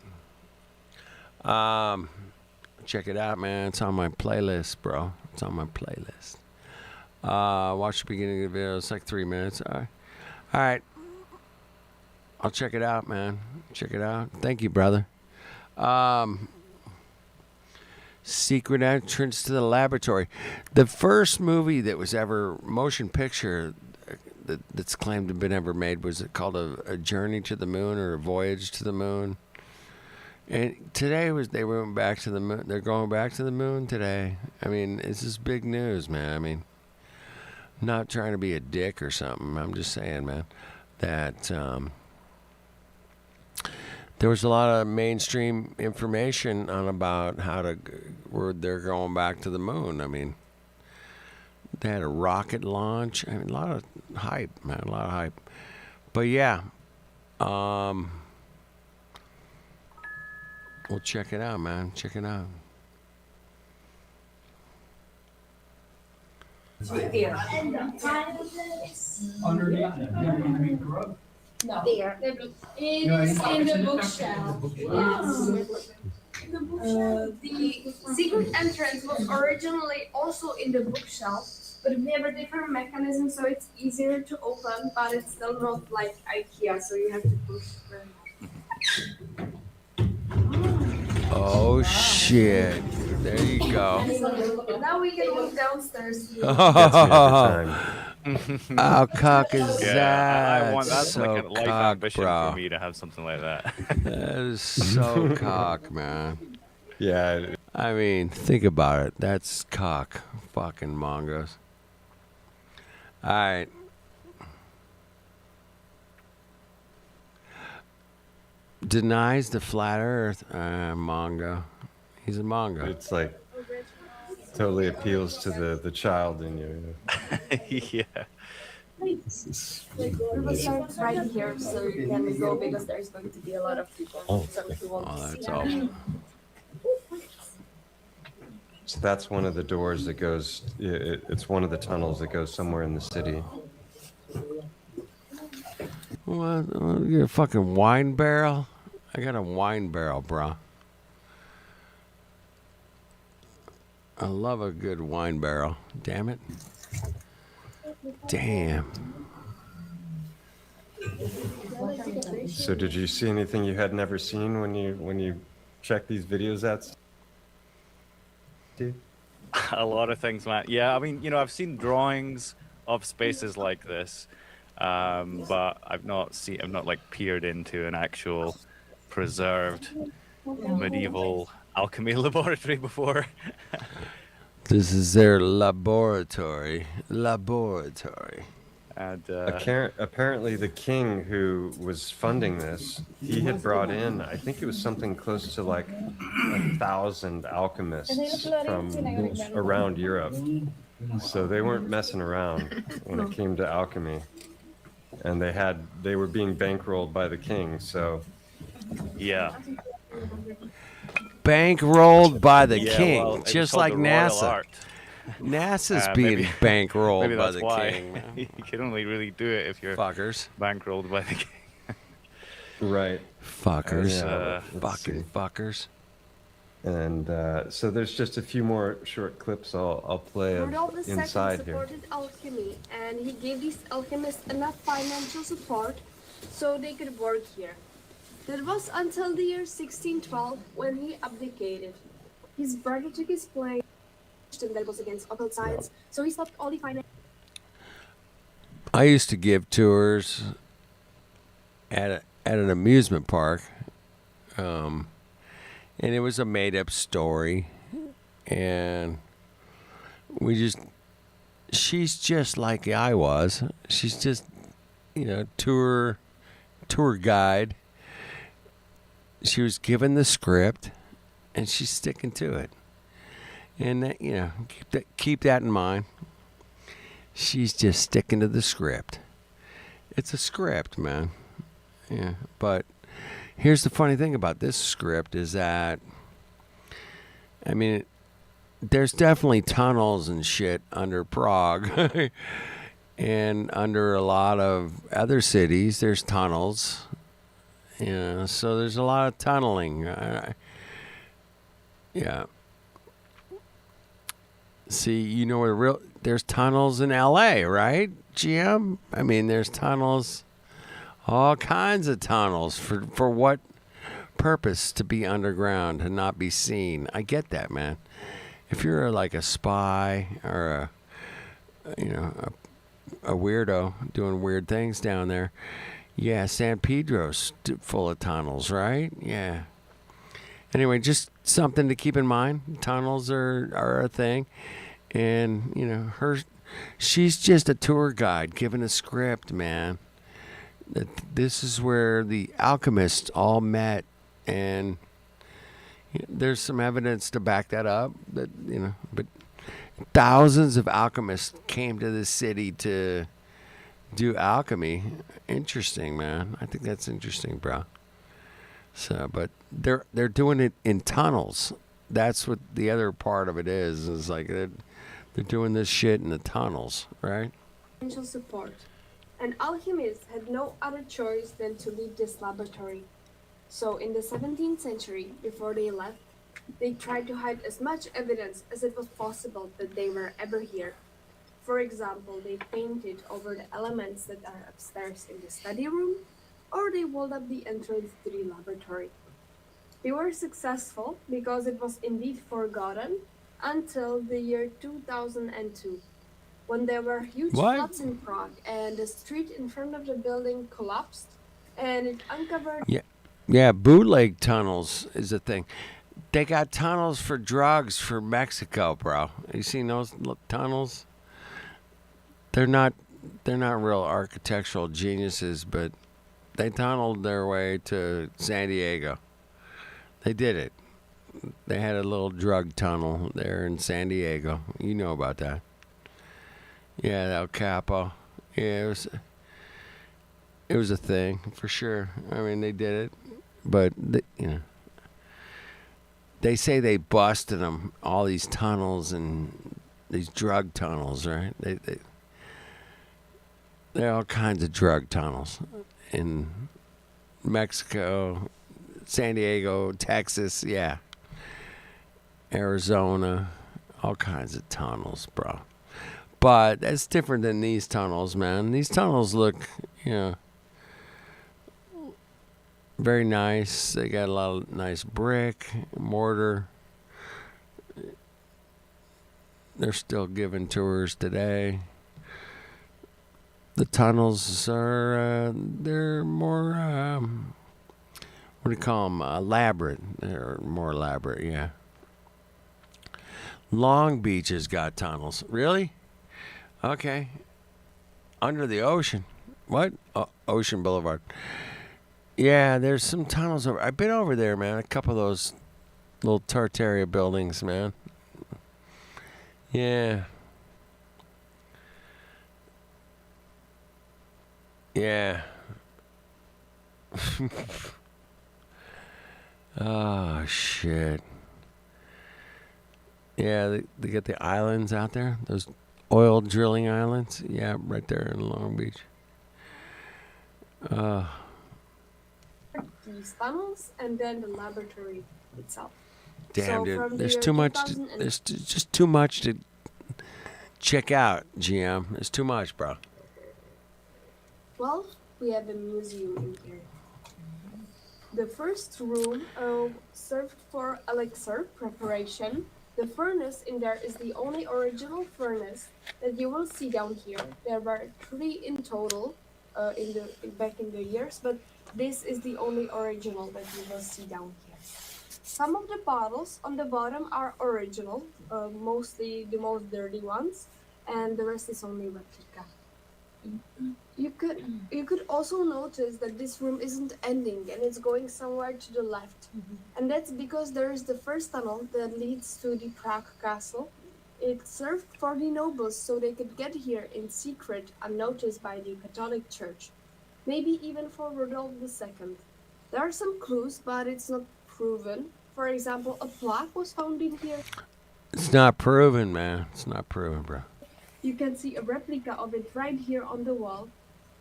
Check it out, man. It's on my playlist, bro. It's on my playlist. Watch the beginning of the video. It's like 3 minutes. All right. I'll check it out, man. Check it out. Thank you, brother. Secret entrance to the laboratory. The first movie that was ever motion picture that's claimed to have been ever made was it called a Journey to the Moon or a Voyage to the Moon. And today they went back to the moon. They're going back to the moon today. I mean, it's just big news, man. I mean, not trying to be a dick or something. I'm just saying, man, that there was a lot of mainstream information on about where they're going back to the moon. I mean, they had a rocket launch. I mean, a lot of hype, man, a lot of hype. But yeah, well, check it out, man. Check it out. Here. No. There. It's in the bookshelf. The secret entrance was originally also in the bookshelf, but we have a different mechanism, so it's easier to open, but it's still not like IKEA, so you have to push very much. Oh shit! There you go. Now we can move downstairs. How cock is that? I want that's so like a life cock, ambition bro. for me to have something like that. That is so cock, man. Yeah. I mean, think about it. That's cock. Fucking mongos. All right. Denies the flat earth. Mongo. He's a mongo. It's like totally appeals to the child in you. Yeah. This is It was like right here, so you can go because there's going to be a lot of people, Oh. so you won't Oh, see that's anything. awesome. So that's one of the doors that goes. It's one of the tunnels that goes somewhere in the city. What? You a fucking wine barrel? I got a wine barrel, bro. I love a good wine barrel. Damn it. Damn. So did you see anything you had never seen when you checked these videos out? Dude? A lot of things, man. Yeah, I mean, you know, I've seen drawings of spaces like this, but I've not like peered into an actual preserved medieval alchemy laboratory before. This is their laboratory. Laboratory. And Apparently, the king who was funding this, he had brought in, I think it was something close to like 1,000 alchemists from around Europe. So they weren't messing around when it came to alchemy, and they were being bankrolled by the king. So yeah, Bankrolled by the yeah, king, well, it was just called like the royal NASA. art. NASA's Maybe- being bankrolled Maybe by that's the why king, man. you can only really do it if you're Fuckers. bankrolled by the king. right, Fuckers. let's Fucking see. fuckers. And so there's just a few more short clips I'll play of Rudolf II inside here. supported alchemy, and he gave these alchemists enough financial support so they could work here. That was until the year 1612 when he abdicated. His brother took his place, and that was against occult science, so he stopped all the finance. I used to give tours at an amusement park, and it was a made-up story, and she's just like I was. She's just, tour guide. She was given the script, and she's sticking to it. And that, keep that in mind. She's just sticking to the script. It's a script, man. Yeah, but here's the funny thing about this script is that, I mean, there's definitely tunnels and shit under Prague. And under a lot of other cities, there's tunnels. So there's a lot of tunneling. Yeah. See, where there's tunnels in LA, right, GM? I mean, there's tunnels, all kinds of tunnels for what purpose? To be underground and not be seen. I get that, man. If you're like a spy or a weirdo doing weird things down there, yeah, San Pedro's full of tunnels, right? Yeah. Anyway, just something to keep in mind. Tunnels are a thing. And, she's just a tour guide given a script, man. This is where the alchemists all met. And there's some evidence to back that up. But thousands of alchemists came to this city to do alchemy. Interesting, man. I think that's interesting, bro. So, but they're doing it in tunnels. That's what the other part of it is like they're doing this shit in the tunnels, right? Financial support. And alchemists had no other choice than to leave this laboratory. So in the 17th century, before they left, they tried to hide as much evidence as it was possible that they were ever here. For example, they painted over the elements that are upstairs in the study room, or they walled up the entrance to the laboratory. They were successful because it was indeed forgotten until the year 2002, when there were huge floods in Prague and the street in front of the building collapsed and it uncovered... Yeah, bootleg tunnels is a thing. They got tunnels for drugs for Mexico, bro. You seen those tunnels? They're not real architectural geniuses, but they tunneled their way to San Diego. They did it. They had a little drug tunnel there in San Diego. You know about that. Yeah, El Capo. Yeah, it was a thing for sure. I mean, they did it, but they say they busted them, all these tunnels and these drug tunnels, right? There are all kinds of drug tunnels in Mexico, San Diego, Texas, yeah, Arizona, all kinds of tunnels, bro. But that's different than these tunnels, man. These tunnels look, very nice. They got a lot of nice brick, mortar. They're still giving tours today. The tunnels are, they're more, what do you call them? Elaborate. They're more elaborate, yeah. Long Beach has got tunnels. Really? Okay. Under the ocean. What? Ocean Boulevard. Yeah, there's some tunnels over. I've been over there, man. A couple of those little Tartarian buildings, man. Yeah. Yeah. Oh, shit. Yeah, they get the islands out there. Those oil drilling islands. Yeah, right there in Long Beach. These tunnels and then the laboratory itself. Damn, So dude. from the There's year too much. 2000 and- There's just too much to check out, GM. There's too much, bro. Well, we have a museum in here. The first room served for elixir preparation. The furnace in there is the only original furnace that you will see down here. There were 3 in total back in the years, but this is the only original that you will see down here. Some of the bottles on the bottom are original, mostly the most dirty ones, and the rest is only replica. You could also notice that this room isn't ending and it's going somewhere to the left. And that's because there is the first tunnel that leads to the Prague castle. It served for the nobles so they could get here in secret, unnoticed by the Catholic Church. Maybe even for Rudolf II. There are some clues, but it's not proven. For example, a plaque was found in here. It's not proven, man. It's not proven, bro. You can see a replica of it right here on the wall.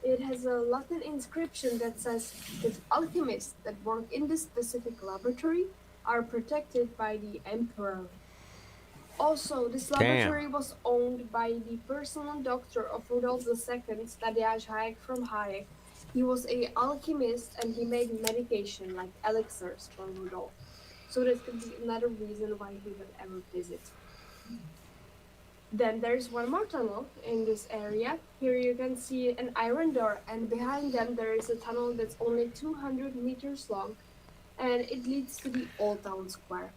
It has a Latin inscription that says that alchemists that work in this specific laboratory are protected by the emperor. Also, this laboratory was owned by the personal doctor of Rudolf II, Tadeusz Hayek from Hayek. He was an alchemist and he made medication like elixirs for Rudolf. So that could be another reason why he would ever visit. Then there's one more tunnel in this area. Here you can see an iron door, and behind them there is a tunnel that's only 200 meters long, and it leads to the Old Town Square.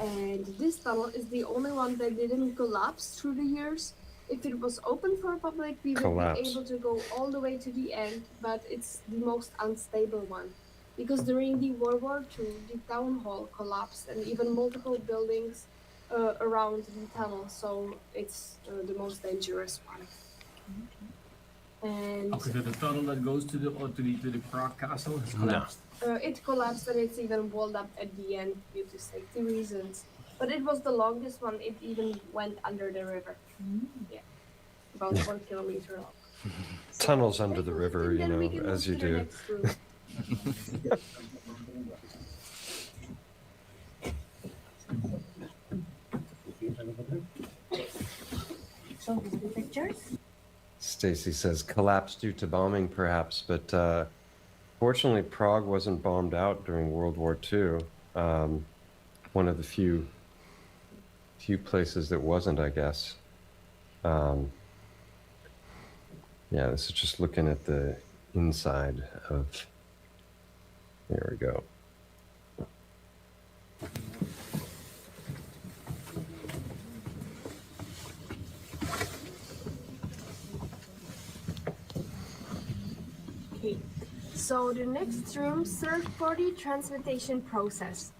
And this tunnel is the only one that didn't collapse through the years. If it was open for public, we would be able to go all the way to the end, but it's the most unstable one. Because during the World War II, the town hall collapsed, and even multiple buildings around the tunnel, so it's the most dangerous one. And Okay, so the tunnel that goes to the Prague castle has collapsed. it collapsed and it's even walled up at the end due to safety reasons. But it was the longest one. It even went under the river. Yeah, about 1 kilometer long. So, Tunnels under the river, and you then we know, can as move you to the do. next room. Show me the pictures. Stacy says collapsed due to bombing, perhaps, but fortunately, Prague wasn't bombed out during World War II. One of the few places that wasn't, I guess. Yeah, this is just looking at the inside of. There we go. Okay, so the next room served for the transmutation process.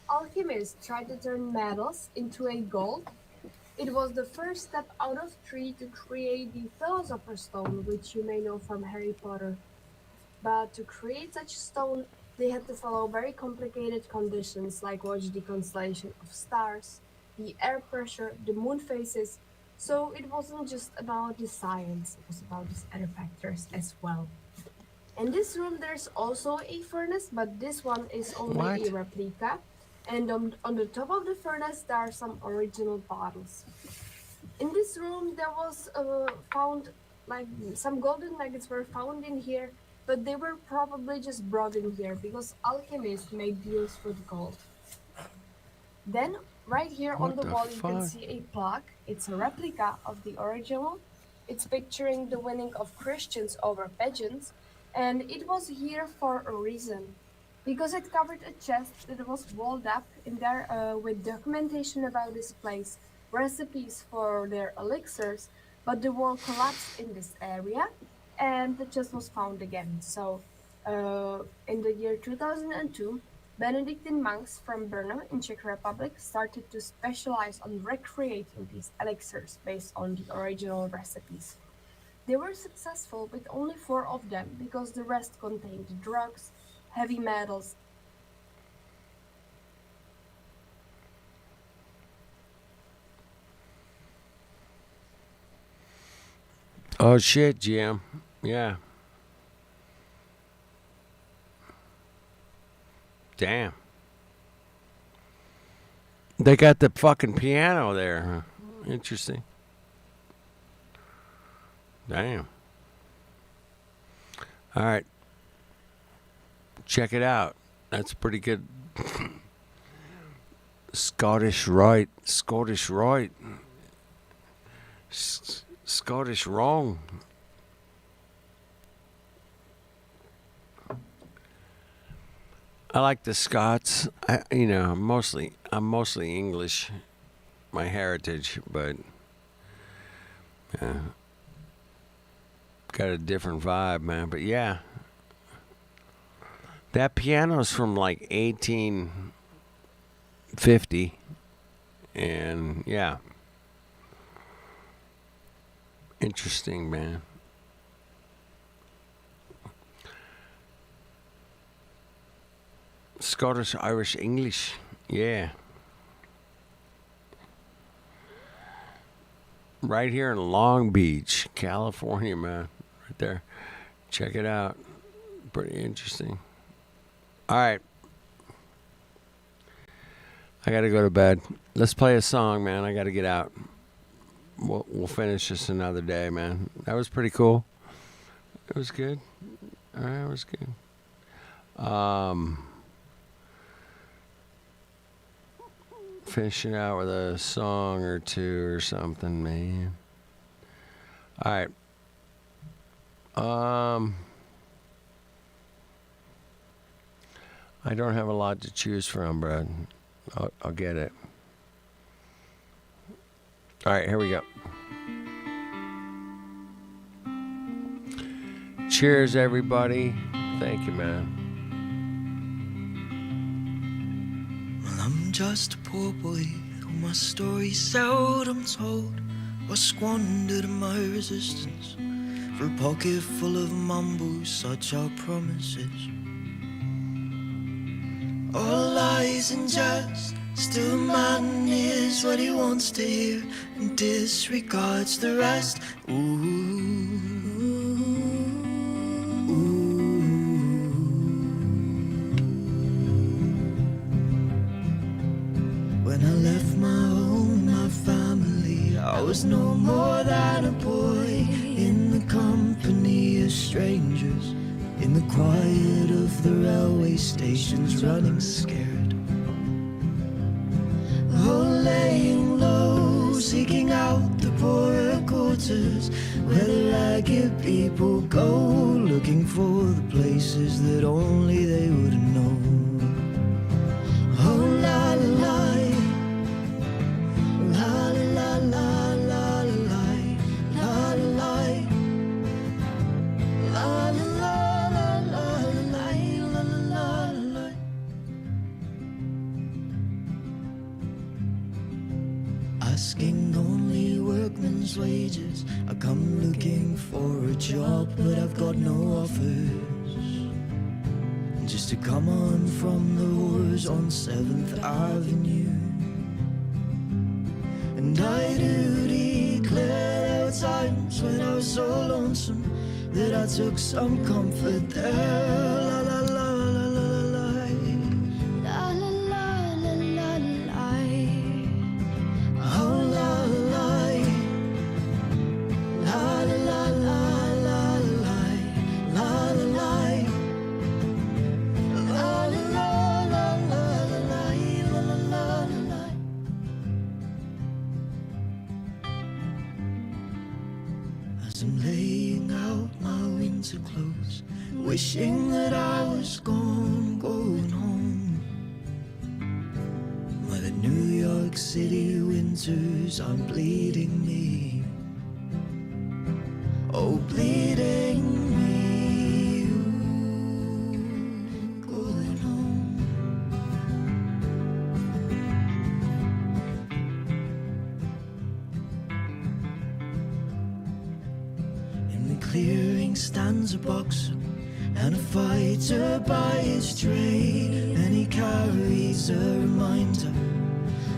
alchemists tried to turn metals into a gold. It was the first step out of three to create the Philosopher's Stone, which you may know from Harry Potter. But to create such a stone, they had to follow very complicated conditions like watch the constellation of stars, the air pressure, the moon phases. So it wasn't just about the science, it was about these other factors as well. In this room, there's also a furnace, but this one is only a What? replica. And on the top of the furnace, there are some original bottles. In this room, there was found like some golden nuggets were found in here, but they were probably just brought in here because alchemists made deals with gold. Then, right here on What the the wall, you can fuck? see a plaque. It's a replica of the original. It's picturing the winning of Christians over pagans, and it was here for a reason. Because it covered a chest that was walled up in there with documentation about this place, recipes for their elixirs, but the wall collapsed in this area and the chest was found again. So, in the year 2002, Benedictine monks from Brno in Czech Republic started to specialize on recreating these elixirs based on the original recipes. They were successful with only 4 of them because the rest contained drugs, heavy metals. Oh shit, Jim. Yeah. Damn. They got the fucking piano there. Huh? Interesting. Damn. All right. Check it out. That's pretty good. Scottish Rite. Scottish Rite. Scottish wrong. I like the Scots. I'm mostly English, my heritage, but got a different vibe, man. But yeah, that piano's from like 1850, and yeah, interesting, man. Scottish, Irish, English. Yeah. Right here in Long Beach, California, man. Right there. Check it out. Pretty interesting. All right. I got to go to bed. Let's play a song, man. I got to get out. We'll finish this another day, man. That was pretty cool. It was good. All right, it was good. Finishing out with a song or two or something, man. All right. I don't have a lot to choose from, Brad. I'll get it. All right, here we go. Cheers, everybody. Thank you, man. I'm just a poor boy, though my story's seldom told. Was squandered my resistance for a pocket full of mumbles, such are promises. All lies and jest, still a man hears what he wants to hear and disregards the rest. When I left my home, my family, I was no more than a boy in the company of strangers, in the quiet of the railway stations, running scared. Oh, laying low, seeking out the poorer quarters, where the ragged people go, looking for the places that only they would know. Oh, la la la. asking only workmen's wages. I come looking for a job, but I've got no offers. Just to come on from the wars on 7th Avenue. And I do declare there were times when I was so lonesome that I took some comfort there. La la la la la la la. La la la la la la. Oh la la. La la la la la la. La la la. La la la la la la la la la. As I'm laying out my winter clothes, wishing that I was gone, going home, where the New York City winters are bleeding me. Oh, bleeding me. Ooh, going home. In the clearing stands a boxer and a fighter by his trade, and he carries a reminder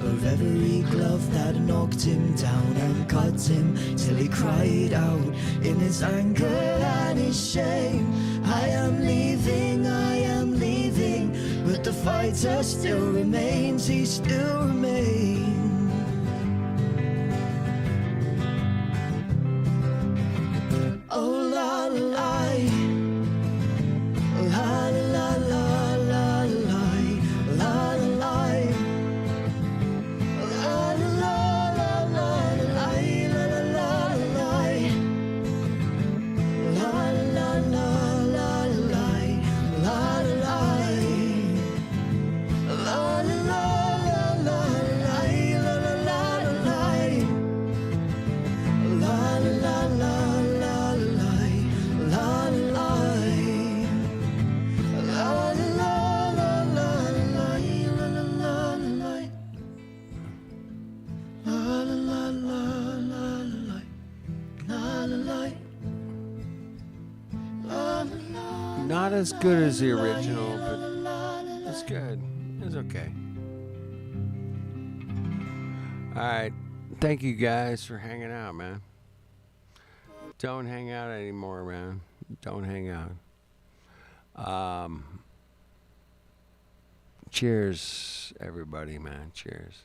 of every glove that knocked him down and cut him till he cried out in his anger and his shame. I am leaving, but the fighter still remains, he still remains. Oh la la, la la la la la, la la la. Not as good as the original, but it's good. It's okay. Alright. Thank you guys for hanging out, man. Don't hang out anymore, man. Don't hang out. Cheers, everybody, man. Cheers.